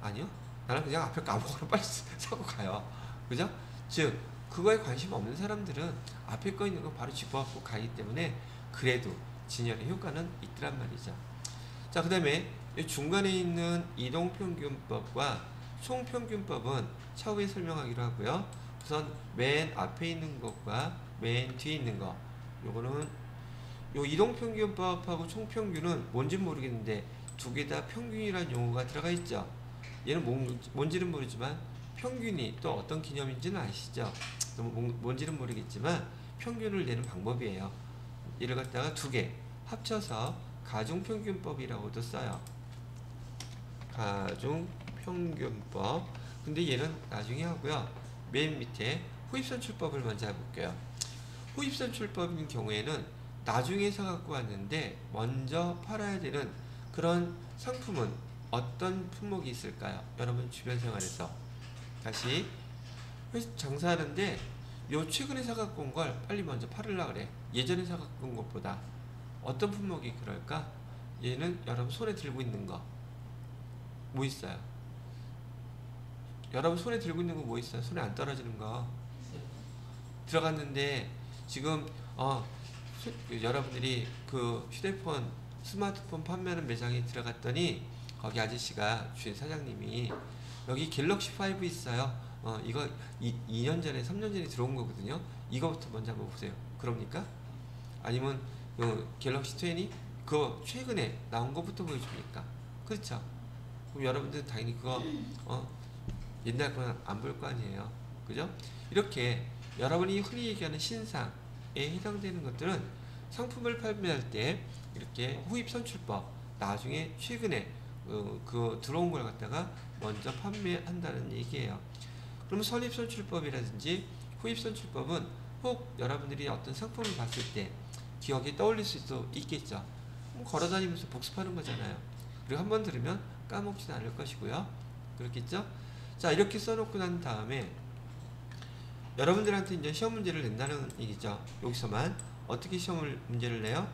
아니요. 나는 그냥 앞에 거 아무거나 빨리 사고 가요. 그죠? 즉 그거에 관심 없는 사람들은 앞에 거 있는 거 바로 집어갖고 가기 때문에 그래도 진열의 효과는 있더란 말이죠. 자, 그 다음에 중간에 있는 이동평균법과 총평균법은 차후에 설명하기로 하고요. 우선 맨 앞에 있는 것과 맨 뒤에 있는 거, 요거는 요 이동평균법하고 총평균은 뭔지 모르겠는데 두 개 다 평균이라는 용어가 들어가 있죠. 얘는 뭔지는 모르지만 평균이 또 어떤 개념인지는 아시죠? 뭔지는 모르겠지만 평균을 내는 방법이에요. 이를 갖다가 두 개 합쳐서 가중평균법이라고도 써요. 가중평균법. 근데 얘는 나중에 하고요. 맨 밑에 후입선출법을 먼저 해볼게요. 후입선출법인 경우에는 나중에 사갖고 왔는데 먼저 팔아야 되는 그런 상품은 어떤 품목이 있을까요? 여러분 주변 생활에서 다시 장사하는데 요 최근에 사갖고 온 걸 빨리 먼저 팔으려고 그래. 예전에 사갖고 온 것보다 어떤 품목이 그럴까? 얘는 여러분 손에 들고 있는 거 뭐 있어요? 여러분 손에 들고 있는 거 뭐 있어요? 손에 안 떨어지는 거 들어갔는데 지금 여러분들이 그 휴대폰, 스마트폰 판매하는 매장에 들어갔더니 거기 아저씨가 주인 사장님이 여기 갤럭시 5 있어요. 이거 2년 전에 3년 전에 들어온 거거든요. 이거부터 먼저 한번 보세요. 그럽니까? 아니면 갤럭시 20 그거 최근에 나온 거부터 보여줍니까? 그렇죠? 그럼 여러분들 당연히 그거 옛날 거는 안 볼 거 아니에요. 그죠? 이렇게 여러분이 흔히 얘기하는 신상에 해당되는 것들은 상품을 판매할 때 이렇게 후입 선출법, 나중에 최근에 그 들어온 걸 갖다가 먼저 판매한다는 얘기예요. 그럼 선입 선출법이라든지 후입 선출법은 혹 여러분들이 어떤 상품을 봤을 때 기억에 떠올릴 수도 있겠죠. 걸어다니면서 복습하는 거잖아요. 그리고 한번 들으면 까먹지는 않을 것이고요. 그렇겠죠? 자, 이렇게 써놓고 난 다음에 여러분들한테 이제 시험 문제를 낸다는 얘기죠. 여기서만 어떻게 문제를 내요?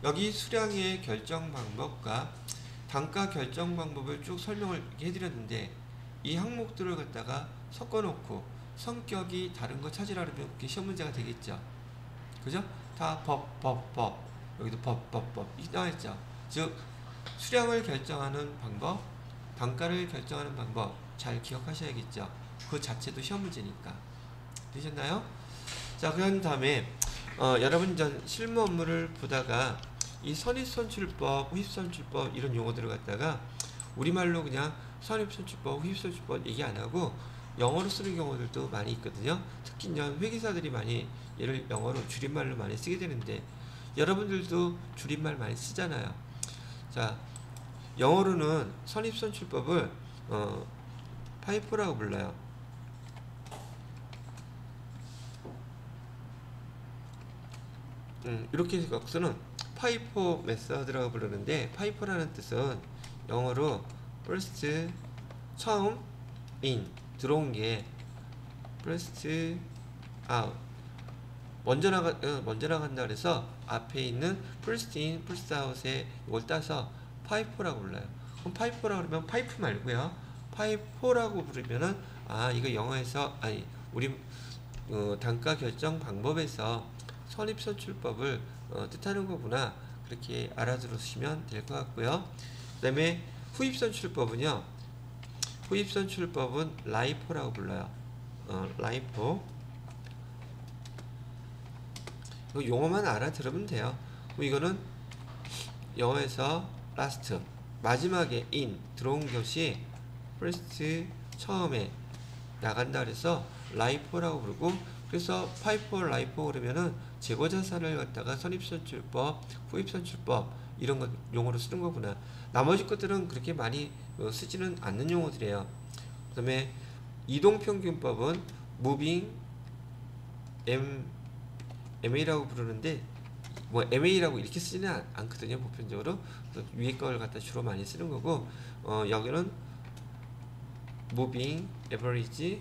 여기 수량의 결정 방법과 단가 결정 방법을 쭉 설명을 해드렸는데 이 항목들을 갖다가 섞어놓고 성격이 다른 거 찾으라 그러면 그게 시험 문제가 되겠죠. 그죠? 다 법. 여기도 법. 이게 나와있죠. 즉, 수량을 결정하는 방법, 단가를 결정하는 방법 잘 기억하셔야겠죠. 그 자체도 시험 문제니까. 되셨나요? 자, 그런 다음에 여러분 전 실무 업무를 보다가 이 선입선출법, 후입선출법 이런 용어들을 갖다가 우리말로 그냥 선입선출법, 후입선출법 얘기 안 하고 영어로 쓰는 경우들도 많이 있거든요. 특히 이제 회계사들이 많이 얘를 영어로 줄임말로 많이 쓰게 되는데 여러분들도 줄임말 많이 쓰잖아요. 자, 영어로는 선입선출법을 파이포라고 불러요. 이렇게 해서는 파이포 메서드라고 부르는데 파이포라는 뜻은 영어로 first 처음 in 들어온 게 first out 먼저 나간다 그래서 앞에 있는 first in first out에 이걸 따서 파이포라고 불러요. 그럼 파이포라고 그러면 파이프 말고요. 파이포라고 부르면은 이거 영어에서 우리 단가 결정 방법에서 선입선출법을 뜻하는 거구나. 그렇게 알아들으시면 될 것 같고요. 그 다음에 후입선출법은요. 후입선출법은 라이포라고 불러요. 라이포. 용어만 알아들으면 돼요. 이거는 영어에서 last 마지막에 in 들어온 것이 first 처음에 나간다 그래서 라이포라고 부르고 그래서 파이포 라이포 그러면은 재고자산을 갖다가 선입선출법, 후입선출법 이런 것 용어로 쓰는 거구나. 나머지 것들은 그렇게 많이 쓰지는 않는 용어들이에요. 그 다음에 이동평균법은 moving MA라고 부르는데 MA라고 이렇게 쓰지는 않거든요. 보편적으로 위에 걸 갖다 주로 많이 쓰는 거고 여기는 moving average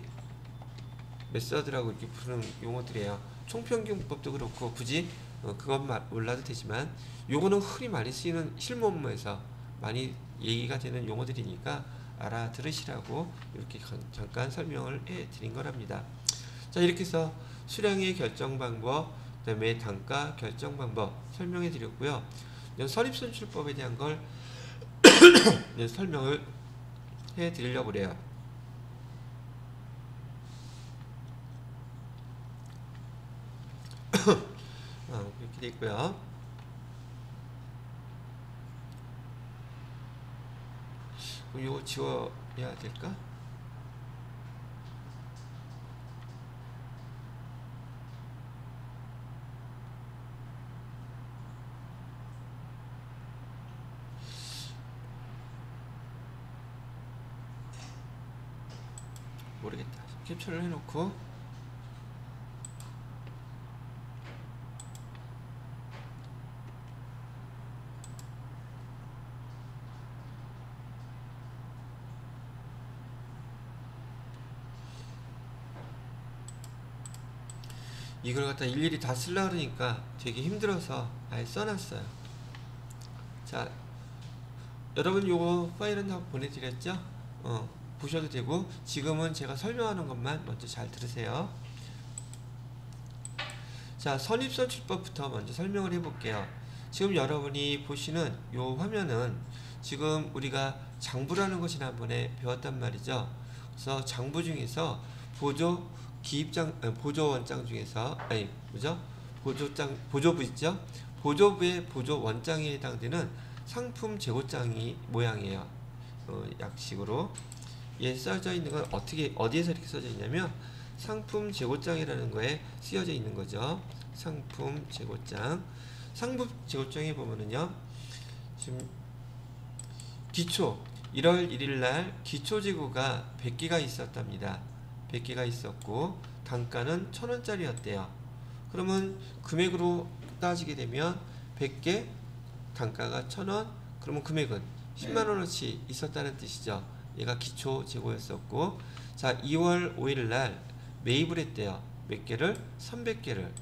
메서드라고 이렇게 부르는 용어들이에요. 총평균법도 그렇고 굳이 그것만 몰라도 되지만 요거는 흔히 많이 쓰이는 실무 업무에서 많이 얘기가 되는 용어들이니까 알아들으시라고 이렇게 잠깐 설명을 해 드린 거랍니다. 자, 이렇게 해서 수량의 결정 방법, 그 다음에 단가 결정 방법 설명해 드렸고요. 선입선출법에 대한 걸 설명을 해 드리려고 그래요. 이렇게 돼 있고요. 이거 지워야 될까? 모르겠다. 캡처를 해놓고 이걸 갖다 일일이 다 쓰려고 그러니까 되게 힘들어서 아예 써놨어요. 자, 여러분 요거 파일은 다 보내드렸죠? 보셔도 되고 지금은 제가 설명하는 것만 먼저 잘 들으세요. 자, 선입선출법부터 먼저 설명을 해볼게요. 지금 여러분이 보시는 요 화면은 지금 우리가 장부라는 것을 지난번에 배웠단 말이죠. 그래서 장부 중에서 보조 기입장 보조 원장 중에서 뭐죠? 보조부 있죠? 보조부의 보조 원장에 해당되는 상품 재고장이 모양이에요. 약식으로 써져 있는 건 어디에서 이렇게 써져 있냐면 상품 재고장이라는 거에 쓰여져 있는 거죠. 상품 재고장. 상품 재고장에 보면은요, 지금 기초 1월 1일 날 기초 재고가 100개가 있었답니다. 100개가 있었고 단가는 1,000원짜리였대요. 그러면 금액으로 따지게 되면 100개 단가가 1,000원, 그러면 금액은 10만원어치 있었다는 뜻이죠. 얘가 기초 재고였었고, 자 2월 5일 날 매입을 했대요. 몇 개를? 300개를.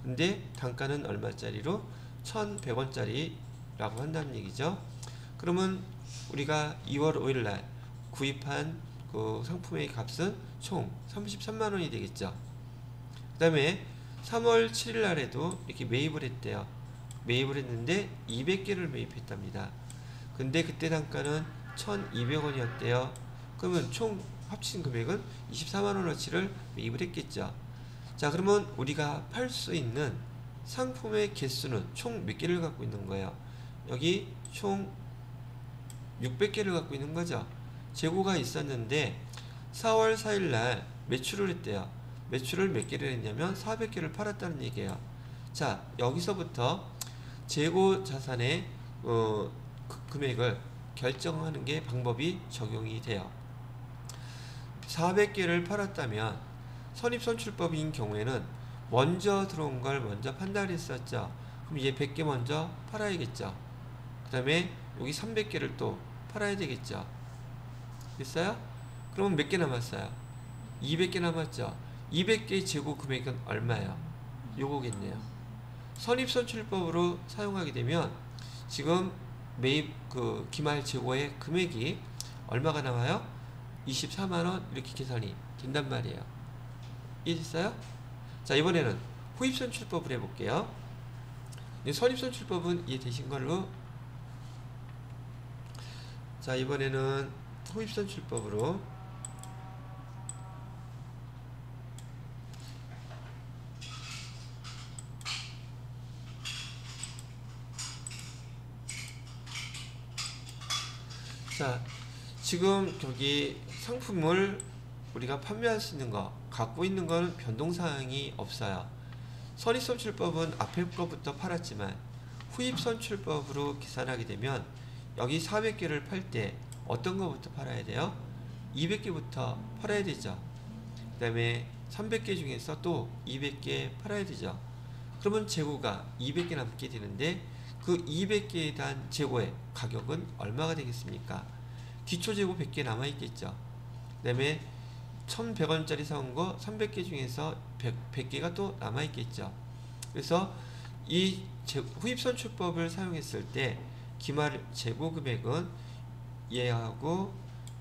근데 단가는 얼마짜리로? 1,100원짜리라고 한다는 얘기죠. 그러면 우리가 2월 5일 날 구입한 그 상품의 값은 총 33만원이 되겠죠. 그 다음에 3월 7일 날에도 이렇게 매입을 했대요. 매입을 했는데 200개를 매입했답니다. 근데 그때 단가는 1,200원이었대요. 그러면 총 합친 금액은 24만원어치를 매입을 했겠죠. 자, 그러면 우리가 팔 수 있는 상품의 개수는 총 몇 개를 갖고 있는 거예요? 여기 총 600개를 갖고 있는 거죠. 재고가 있었는데 4월 4일 날 매출을 했대요. 매출을 몇 개를 했냐면 400개를 팔았다는 얘기예요. 자, 여기서부터 재고 자산의 금액을 결정하는 게 방법이 적용이 돼요. 400개를 팔았다면 선입선출법인 경우에는 먼저 들어온 걸 먼저 판단했었죠. 그럼 얘 100개 먼저 팔아야겠죠. 그 다음에 여기 300개를 또 팔아야 되겠죠. 됐어요? 그러면 몇 개 남았어요? 200개 남았죠. 200개 재고 금액은 얼마예요? 요거겠네요. 선입선출법으로 사용하게 되면 지금 매입 기말 재고의 금액이 얼마가 나와요? 24만원 이렇게 계산이 된단 말이에요. 이해됐어요? 자, 이번에는 후입선출법을 해볼게요. 선입선출법은 이해되신 걸로. 자, 이번에는 후입선출법으로 자, 지금 저기 상품을 우리가 판매할 수 있는 거, 갖고 있는 건 변동사항이 없어요. 선입선출법은 앞에 거부터 팔았지만 후입선출법으로 계산하게 되면 여기 400개를 팔 때 어떤 거부터 팔아야 돼요? 200개부터 팔아야 되죠. 그 다음에 300개 중에서 또 200개 팔아야 되죠. 그러면 재고가 200개 남게 되는데 그 200개에 대한 재고의 가격은 얼마가 되겠습니까? 기초재고 100개 남아있겠죠. 그 다음에 1100원짜리 사온 거 300개 중에서 100개가 또 남아있겠죠. 그래서 이 후입선출법을 사용했을 때 기말 재고 금액은 얘하고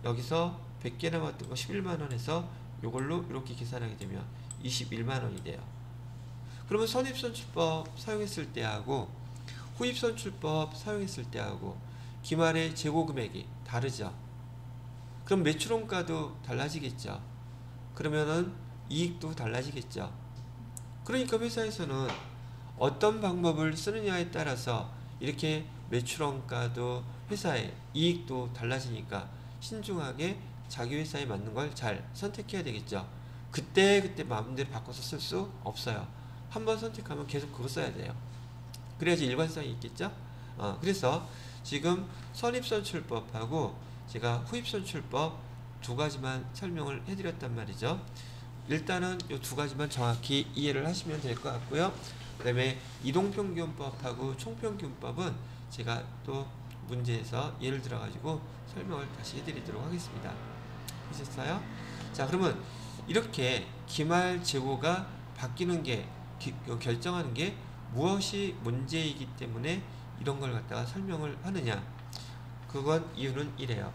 여기서 100개 남았던 거 11만원에서 요걸로 이렇게 계산하게 되면 21만원이 돼요. 그러면 선입선출법 사용했을 때하고 후입선출법 사용했을 때하고 기말의 재고 금액이 다르죠. 그럼 매출원가도 달라지겠죠. 그러면은 이익도 달라지겠죠. 그러니까 회사에서는 어떤 방법을 쓰느냐에 따라서 이렇게 매출원가도 회사의 이익도 달라지니까 신중하게 자기 회사에 맞는 걸 잘 선택해야 되겠죠. 그때 마음대로 바꿔서 쓸 수 없어요. 한번 선택하면 계속 그거 써야 돼요. 그래야지 일관성이 있겠죠. 그래서 지금 선입선출법하고 제가 후입선출법 두 가지만 설명을 해드렸단 말이죠. 일단은 이 두 가지만 정확히 이해를 하시면 될 것 같고요. 그 다음에 이동평균법하고 총평균법은 제가 또 문제에서 예를 들어 가지고 설명을 다시 해드리도록 하겠습니다. 보셨어요? 자, 그러면 이렇게 기말 재고가 바뀌는 게 결정하는 게 무엇이 문제이기 때문에 이런 걸 갖다가 설명을 하느냐, 그건 이유는 이래요.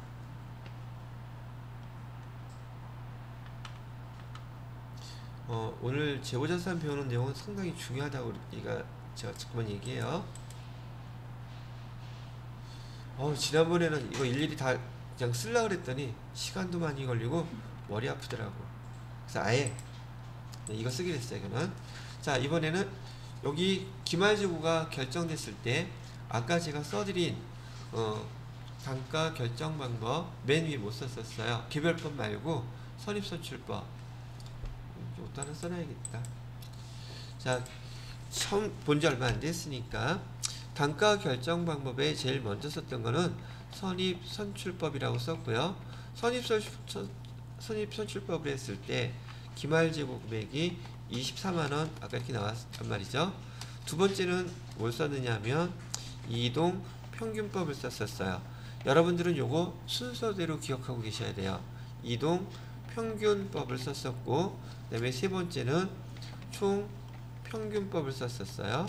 오늘 재고자산 배우는 내용은 상당히 중요하다고 제가 잠깐만 얘기해요. 지난번에는 이거 일일이 다 그냥 쓰려고 그랬더니 시간도 많이 걸리고 머리 아프더라고. 그래서 아예 이거 쓰기로 했어요. 이거는. 자, 이번에는 여기 기말재고가 결정됐을 때 아까 제가 써드린 단가 결정 방법 맨 위에 못 썼었어요. 개별법 말고 선입선출법. 이것도 하나 써놔야겠다. 자, 처음 본지 얼마 안 됐으니까 단가 결정 방법에 제일 먼저 썼던 거는 선입선출법이라고 썼고요. 선입선출법을 했을 때 기말재고 금액이 24만원 아까 이렇게 나왔단 말이죠. 두 번째는 뭘 썼느냐 하면 이동 평균법을 썼었어요. 여러분들은 요거 순서대로 기억하고 계셔야 돼요. 이동 평균법을 썼었고, 그 다음에 세 번째는 총 평균법을 썼었어요.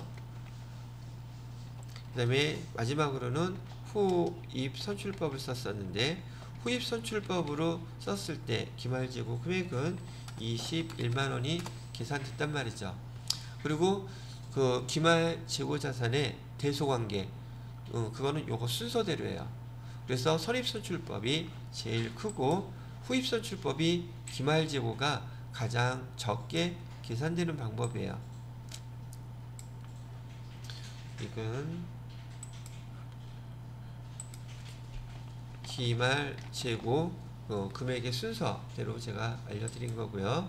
그 다음에 마지막으로는 후입선출법을 썼었는데, 후입선출법으로 썼을 때 기말재고 금액은 21만원이 계산됐단 말이죠. 그리고 그 기말재고자산의 대소관계, 그거는 요거 순서대로예요. 그래서 선입선출법이 제일 크고 후입선출법이 기말재고가 가장 적게 계산되는 방법이에요. 이건 기말재고 금액의 순서대로 제가 알려드린 거고요.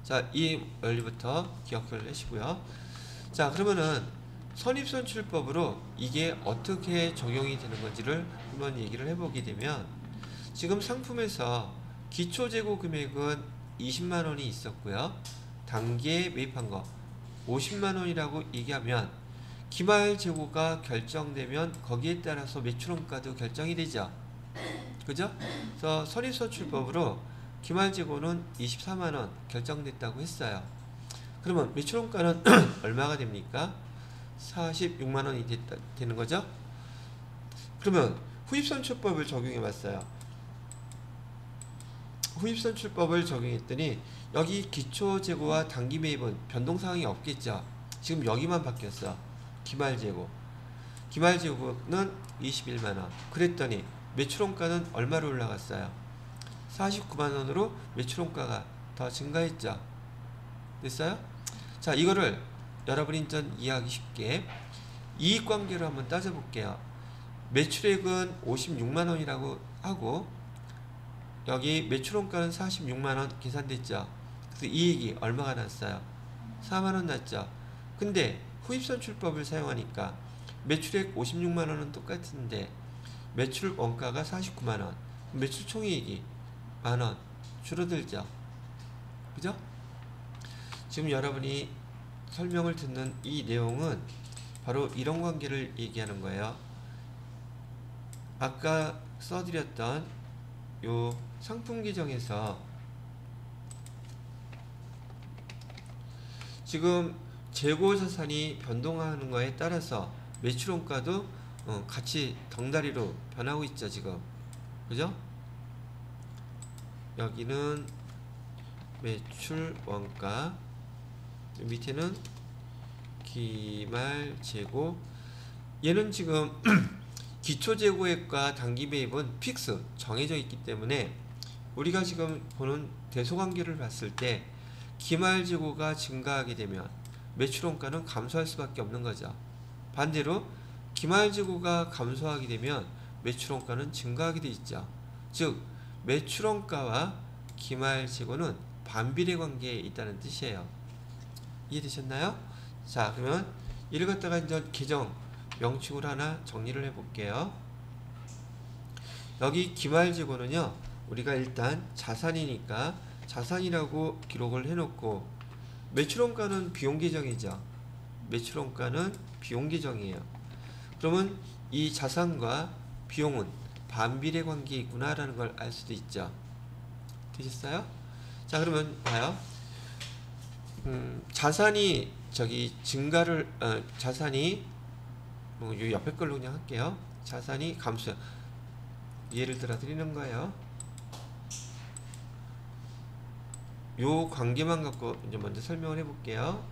자, 이 원리부터 기억을 하시고요. 자, 그러면은 선입선출법으로 이게 어떻게 적용이 되는 건지를 한번 얘기를 해보게 되면, 지금 상품에서 기초재고 금액은 20만원이 있었고요. 단기에 매입한 거 50만원이라고 얘기하면 기말재고가 결정되면 거기에 따라서 매출원가도 결정이 되죠. 그죠? 그래서 선입선출법으로 기말재고는 24만원 결정됐다고 했어요. 그러면 매출원가는 얼마가 됩니까? 46만원이 되는 거죠? 그러면 후입선출법을 적용해 봤어요. 후입선출법을 적용했더니 여기 기초재고와 단기매입은 변동사항이 없겠죠. 지금 여기만 바뀌었어. 기말재고는 21만원. 그랬더니 매출원가는 얼마로 올라갔어요? 49만원으로 매출원가가 더 증가했죠. 됐어요? 자, 이거를 여러분이 좀 이해하기 쉽게 이익관계로 한번 따져볼게요. 매출액은 56만원이라고 하고 여기 매출원가는 46만원 계산됐죠. 그래서 이익이 얼마가 났어요? 4만원 났죠. 근데 후입선출법을 사용하니까 매출액 56만원은 똑같은데 매출원가가 49만원, 매출 총이익이 만원 줄어들죠. 그죠? 지금 여러분이 설명을 듣는 이 내용은 바로 이런 관계를 얘기하는 거예요. 아까 써드렸던 요 상품 계정에서 지금 재고 자산이 변동하는 거에 따라서 매출원가도 같이 덩다리로 변하고 있죠. 지금 그죠? 여기는 매출원가, 밑에는 기말재고. 얘는 지금 기초재고액과 단기매입은 픽스 정해져 있기 때문에 우리가 지금 보는 대소관계를 봤을 때 기말재고가 증가하게 되면 매출원가는 감소할 수밖에 없는 거죠. 반대로 기말재고가 감소하게 되면 매출원가는 증가하게 돼 있죠. 즉 매출원가와 기말재고는 반비례 관계에 있다는 뜻이에요. 이해되셨나요? 자, 그러면 이를 갖다가 이제 계정 명칭으로 하나 정리를 해볼게요. 여기 기말재고는요, 우리가 일단 자산이니까 자산이라고 기록을 해놓고, 매출원가는 비용계정이죠. 매출원가는 비용계정이에요. 그러면 이 자산과 비용은 반비례 관계에 있구나라는 걸 알 수도 있죠. 되셨어요? 자, 그러면 봐요. 자산이 자산이 요 옆에 걸로 그냥 할게요. 자산이 감소. 예를 들어 드리는 거예요. 요 관계만 갖고 이제 먼저 설명을 해볼게요.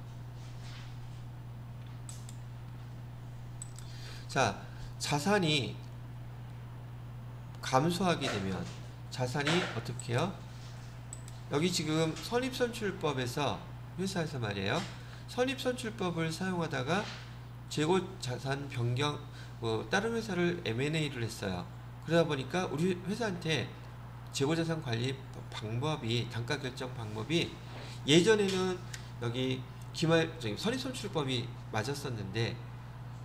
자, 자산이 감소하게 되면 자산이 어떻게 해요? 여기 지금 선입선출법에서 회사에서 말이에요. 선입선출법을 사용하다가 재고자산 변경 다른 회사를 M&A를 했어요. 그러다 보니까 우리 회사한테 재고자산 관리 방법이 단가 결정 방법이 예전에는 여기 선입선출법이 맞았었는데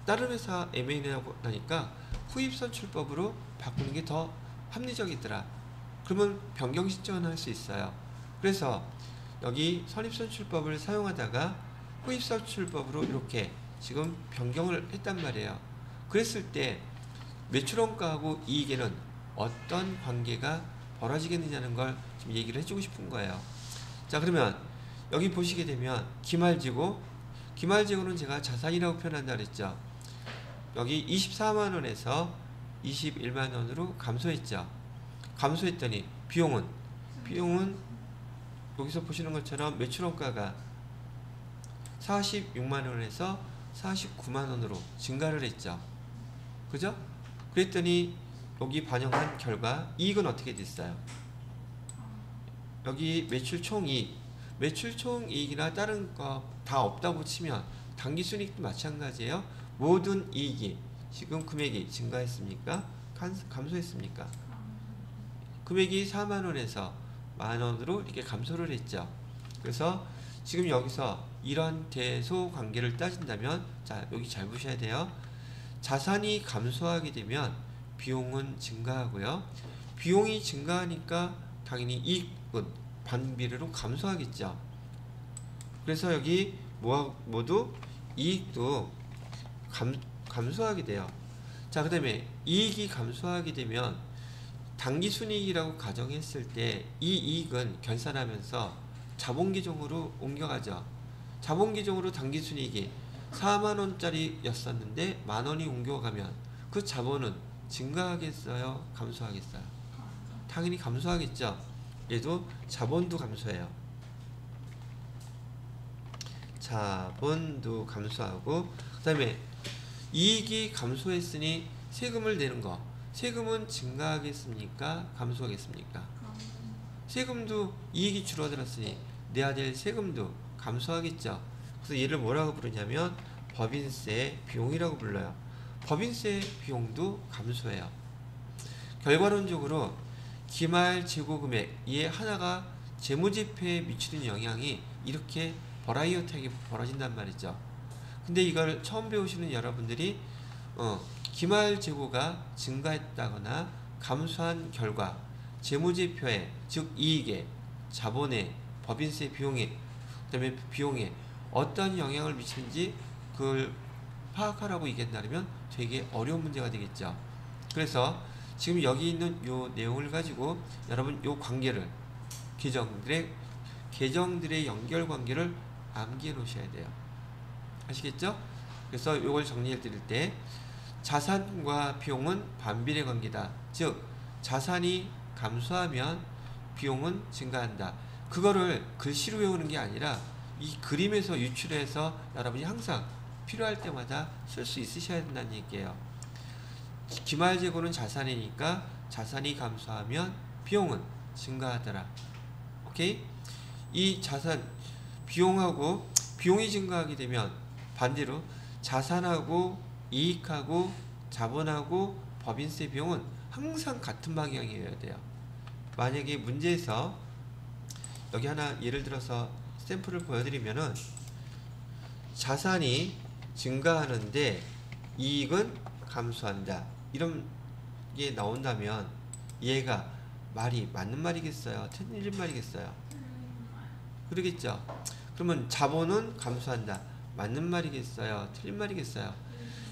다른 회사 M&A하고 나니까 후입선출법으로 바꾸는 게 더 합리적이더라. 그러면 변경 신청을 할 수 있어요. 그래서 여기 선입선출법을 사용하다가 후입선출법으로 이렇게 지금 변경을 했단 말이에요. 그랬을 때 매출원가하고 이익에는 어떤 관계가 벌어지겠느냐는 걸 지금 얘기를 해주고 싶은 거예요. 자, 그러면 여기 보시게 되면 기말재고는 제가 자산이라고 표현한다 그랬죠. 여기 24만원에서 21만원으로 감소했죠. 감소했더니 비용은 여기서 보시는 것처럼 매출원가가 46만원에서 49만원으로 증가를 했죠. 그죠? 그랬더니 여기 반영한 결과 이익은 어떻게 됐어요? 여기 매출 총이익이나 다른 거 다 없다고 치면 당기순이익도 마찬가지예요. 모든 이익이 지금 금액이 증가했습니까? 감소했습니까? 금액이 4만원에서 만원으로 이렇게 감소를 했죠. 그래서 지금 여기서 이런 대소 관계를 따진다면, 자, 여기 잘 보셔야 돼요. 자산이 감소하게 되면 비용은 증가하고요. 비용이 증가하니까 당연히 이익은 반비례로 감소하겠죠. 그래서 여기 모두 이익도 감소하게 돼요. 자, 그 다음에 이익이 감소하게 되면 당기순이익이라고 가정했을 때 이 이익은 결산하면서 자본계정으로 옮겨가죠. 자본계정으로 당기순이익이 4만원짜리였었는데 만원이 옮겨가면 그 자본은 증가하겠어요? 감소하겠어요? 당연히 감소하겠죠. 얘도 자본도 감소해요. 자본도 감소하고, 그 다음에 이익이 감소했으니 세금을 내는 거, 세금은 증가하겠습니까? 감소하겠습니까? 세금도 이익이 줄어들었으니 내야 될 세금도 감소하겠죠. 그래서 얘를 뭐라고 부르냐면 법인세 비용이라고 불러요. 법인세 비용도 감소해요. 결과론적으로 기말 재고금액 이 하나가 재무제표에 미치는 영향이 이렇게 버라이어티하게 벌어진단 말이죠. 근데 이걸 처음 배우시는 여러분들이 기말 재고가 증가했다거나 감소한 결과 재무제표에, 즉 이익에, 자본에, 법인세 비용에, 그다음에 비용에 어떤 영향을 미치는지 그걸 파악하라고 얘기한다면 되게 어려운 문제가 되겠죠. 그래서 지금 여기 있는 요 내용을 가지고 여러분 요 관계를 계정들의 연결 관계를 암기해 놓으셔야 돼요. 아시겠죠? 그래서 이걸 정리해 드릴 때 자산과 비용은 반비례 관계다. 즉 자산이 감소하면 비용은 증가한다. 그거를 글씨로 외우는 게 아니라 이 그림에서 유출해서 여러분이 항상 필요할 때마다 쓸 수 있으셔야 된다는 얘기예요. 기말재고는 자산이니까 자산이 감소하면 비용은 증가하더라. 오케이? 이 자산 비용이 증가하게 되면 반대로 자산하고 이익하고 자본하고 법인세 비용은 항상 같은 방향이어야 돼요. 만약에 문제에서 여기 하나 예를 들어서 샘플을 보여드리면은 자산이 증가하는데 이익은 감소한다. 이런 게 나온다면 얘가 말이 맞는 말이겠어요? 틀린 말이겠어요? 그러겠죠? 그러면 자본은 감소한다. 맞는 말이겠어요? 틀린 말이겠어요?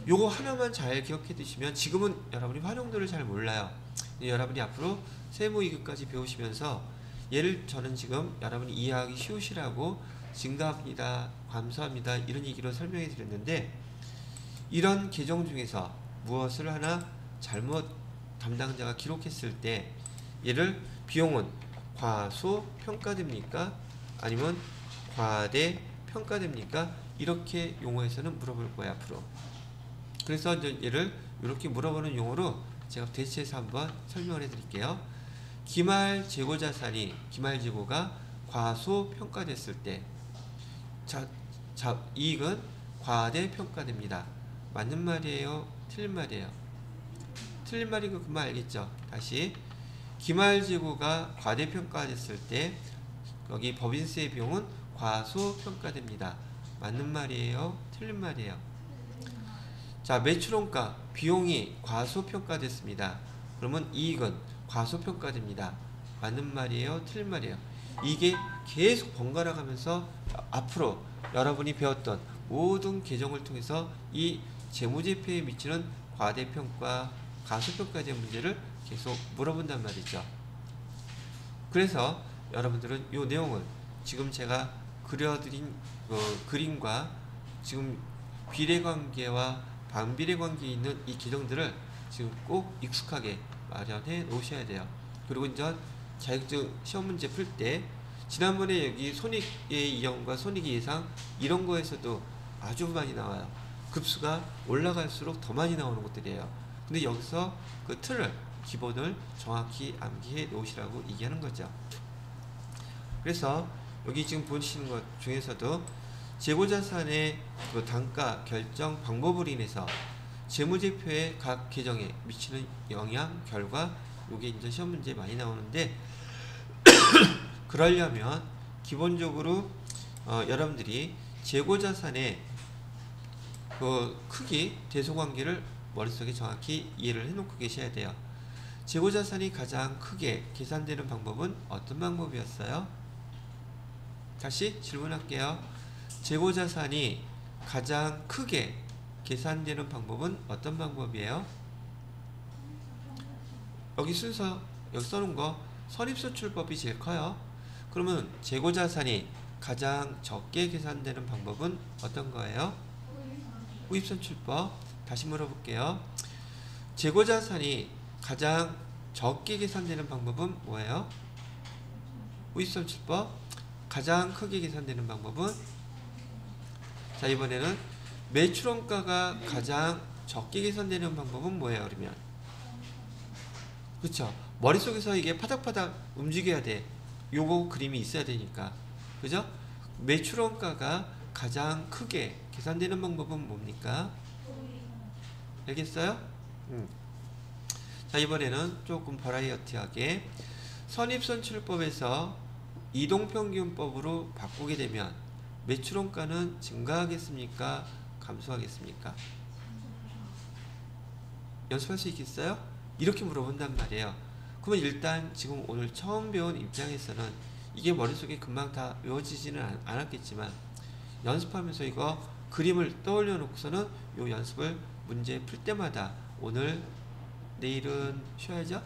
요거 하나만 잘 기억해 두시면 지금은 여러분이 활용도를 잘 몰라요. 여러분이 앞으로 세무이익까지 배우시면서 저는 지금 여러분이 이해하기 쉬우시라고 증가합니다, 감소합니다 이런 얘기로 설명해 드렸는데 이런 계정 중에서 무엇을 하나 잘못 담당자가 기록했을 때 얘를 비용은 과소평가됩니까? 아니면 과대평가됩니까? 이렇게 용어에서는 물어볼 거예요 앞으로. 그래서 이제 얘를 이렇게 물어보는 용어로 제가 대체해서 한번 설명을 해드릴게요. 기말 재고 자산이 기말 재고가 과소평가됐을 때 이익은 과대평가됩니다. 맞는 말이에요? 틀린 말이에요? 틀린 말이고 그 말 알겠죠? 다시 기말 재고가 과대평가됐을 때 여기 법인세 비용은 과소평가됩니다. 맞는 말이에요? 틀린 말이에요? 자, 매출원가 비용이 과소평가됐습니다. 그러면 이익은 과소평가됩니다. 맞는 말이에요? 틀린 말이에요? 이게 계속 번갈아 가면서 앞으로 여러분이 배웠던 모든 계정을 통해서 이 재무제표에 미치는 과대평가, 과소평가에 대한 문제를 계속 물어본단 말이죠. 그래서 여러분들은 이 내용을 지금 제가 그려드린 그림과 지금 비례관계와 반비례관계에 있는 이 계정들을 지금 꼭 익숙하게 마련해 놓으셔야 돼요. 그리고 이제 자격증 시험 문제 풀 때 지난번에 여기 손익의 이형과 손익의 예상 이런 거에서도 아주 많이 나와요. 급수가 올라갈수록 더 많이 나오는 것들이에요. 근데 여기서 그 틀을 기본을 정확히 암기해 놓으시라고 얘기하는 거죠. 그래서 여기 지금 보시는 것 중에서도 재고자산의 그 단가 결정 방법으로 인해서 재무제표의 각 계정에 미치는 영향 결과 요게 이제 시험 문제 많이 나오는데 그러려면 기본적으로 여러분들이 재고자산의 그 크기 대소관계를 머릿속에 정확히 이해를 해놓고 계셔야 돼요. 재고자산이 가장 크게 계산되는 방법은 어떤 방법이었어요? 다시 질문할게요. 재고자산이 가장 크게 계산되는 방법은 어떤 방법이에요? 여기 순서 여기 써놓은 거 선입선출법이 제일 커요. 그러면 재고자산이 가장 적게 계산되는 방법은 어떤 거예요? 후입선출법. 다시 물어볼게요. 재고자산이 가장 적게 계산되는 방법은 뭐예요? 후입선출법. 가장 크게 계산되는 방법은? 자, 이번에는 매출원가가 가장 적게 계산되는 방법은 뭐예요? 그러면 그렇죠. 머릿속에서 이게 파닥파닥 움직여야 돼. 요거 그림이 있어야 되니까. 그죠? 매출원가가 가장 크게 계산되는 방법은 뭡니까? 알겠어요? 자, 이번에는 조금 버라이어티하게 선입선출법에서 이동평균법으로 바꾸게 되면 매출원가는 증가하겠습니까? 감소하겠습니까? 연습할 수 있겠어요? 이렇게 물어본단 말이에요. 그러면 일단 지금 오늘 처음 배운 입장에서는 이게 머릿속에 금방 다 외워지지는 않았겠지만 연습하면서 이거 그림을 떠올려 놓고서는 이 연습을 문제 풀 때마다 오늘 내일은 쉬어야죠?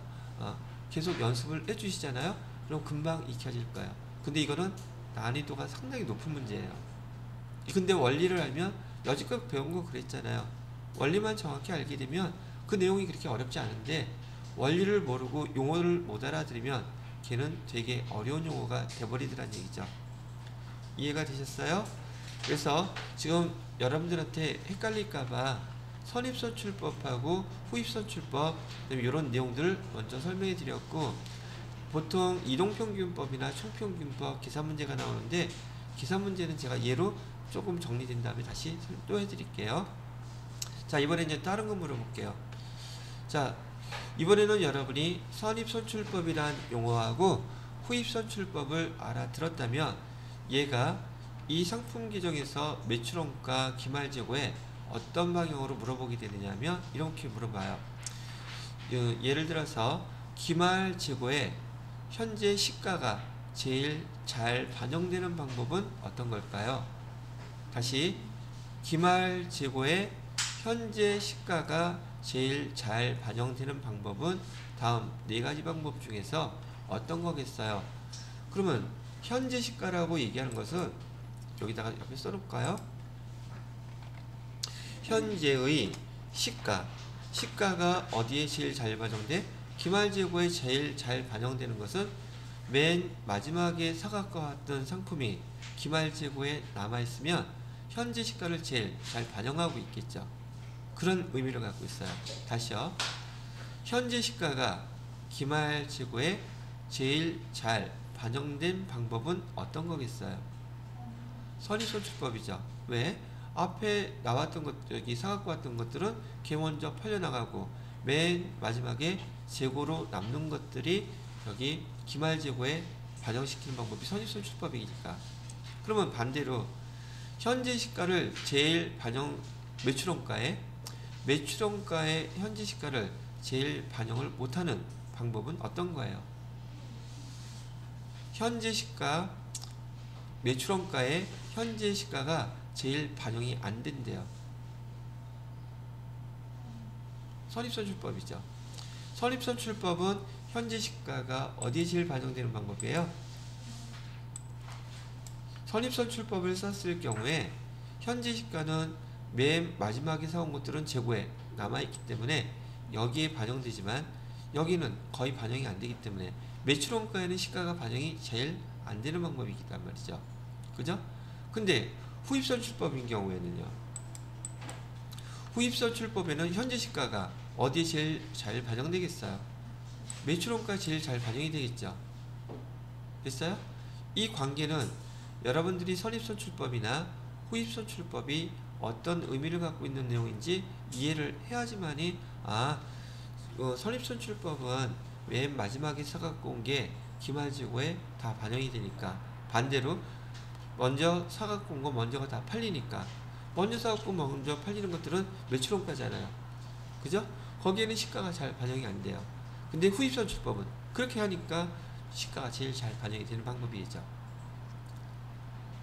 계속 연습을 해주시잖아요? 그럼 금방 익혀질 거예요. 근데 이거는 난이도가 상당히 높은 문제예요. 근데 원리를 알면 여지껏 배운 거 그랬잖아요. 원리만 정확히 알게 되면 그 내용이 그렇게 어렵지 않은데 원리를 모르고 용어를 못 알아들으면 걔는 되게 어려운 용어가 돼버리더란 얘기죠. 이해가 되셨어요? 그래서 지금 여러분들한테 헷갈릴까봐 선입선출법하고 후입선출법 이런 내용들을 먼저 설명해 드렸고, 보통 이동평균법이나 총평균법 계산문제가 나오는데 계산문제는 제가 예로 조금 정리된 다음에 다시 또 해드릴게요. 자, 이번에 이제 다른 거 물어볼게요. 자, 이번에는 여러분이 선입선출법이란 용어하고 후입선출법을 알아들었다면 얘가 이 상품 계정에서 매출원가 기말재고에 어떤 방향으로 물어보게 되느냐면 이렇게 물어봐요. 예를 들어서 기말재고에 현재 시가가 제일 잘 반영되는 방법은 어떤 걸까요? 다시 기말재고에 현재 시가가 제일 잘 반영되는 방법은 다음 네 가지 방법 중에서 어떤 거겠어요? 그러면 현재 시가라고 얘기하는 것은 여기다가 옆에 써놓을까요? 현재의 시가가 어디에 제일 잘 반영돼? 기말재고에 제일 잘 반영되는 것은 맨 마지막에 사갖고 왔던 상품이 기말재고에 남아있으면 현재 시가를 제일 잘 반영하고 있겠죠. 그런 의미를 갖고 있어요. 다시요. 현재 시가가 기말재고에 제일 잘 반영된 방법은 어떤 거겠어요? 선입선출법이죠. 왜? 앞에 나왔던 것, 여기 사갖고 왔던 것들은 걔 먼저 팔려나가고 맨 마지막에 재고로 남는 것들이 여기 기말재고에 반영시키는 방법이 선입선출법이니까. 그러면 반대로 현재 시가를 제일 반영, 매출원가에 현재 시가를 제일 반영을 못하는 방법은 어떤 거예요? 현재 시가, 매출원가에 현재 시가가 제일 반영이 안 된대요. 선입선출법이죠. 선입선출법은 현재 시가가 어디에 제일 반영되는 방법이에요? 선입선출법을 썼을 경우에 현재 시가는 맨 마지막에 사온 것들은 재고에 남아있기 때문에 여기에 반영되지만 여기는 거의 반영이 안 되기 때문에 매출원가에는 시가가 반영이 제일 안 되는 방법이기 때문에 말이죠. 그죠? 근데 후입선출법인 경우에는요. 후입선출법에는 현재 시가가 어디에 제일 잘 반영되겠어요? 매출원가에 제일 잘 반영이 되겠죠. 됐어요? 이 관계는 여러분들이 선입선출법이나 후입선출법이 어떤 의미를 갖고 있는 내용인지 이해를 해야지만이 선입선출법은 맨 마지막에 사갖고 온 게 기말재고에 다 반영이 되니까 반대로 먼저 사갖고 온 거 먼저가 다 팔리니까 먼저 사갖고 먼저 팔리는 것들은 매출원가잖아요. 그죠? 거기에는 시가가 잘 반영이 안 돼요. 근데 후입선출법은 그렇게 하니까 시가가 제일 잘 반영이 되는 방법이죠.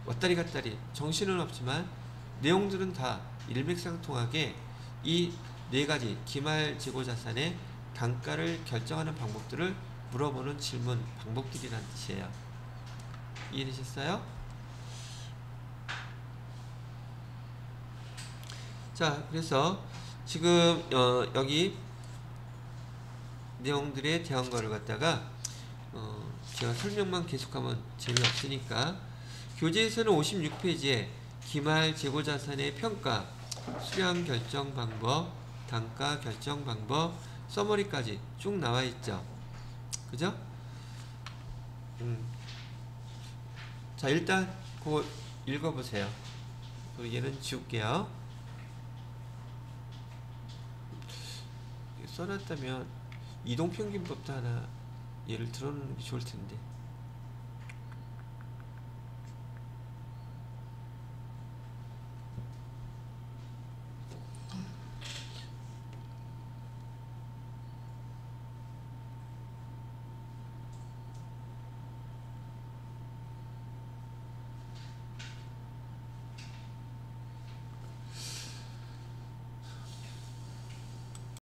왔다리 갔다리 정신은 없지만 내용들은 다 일맥상통하게 이 네 가지 기말재고자산의 단가를 결정하는 방법들을 물어보는 질문 방법들이라는 뜻이에요. 이해되셨어요? 자, 그래서 지금 여기 내용들에 대한 거를 갖다가 제가 설명만 계속하면 재미없으니까 교재에서는 56페이지에 기말재고자산의 평가, 수량 결정 방법, 단가 결정 방법, 서머리까지 쭉 나와 있죠. 그죠? 자, 일단 그거 읽어보세요. 그리고 얘는 지울게요. 써놨다면 이동평균법도 하나 예를 들어놓는 게 좋을 텐데.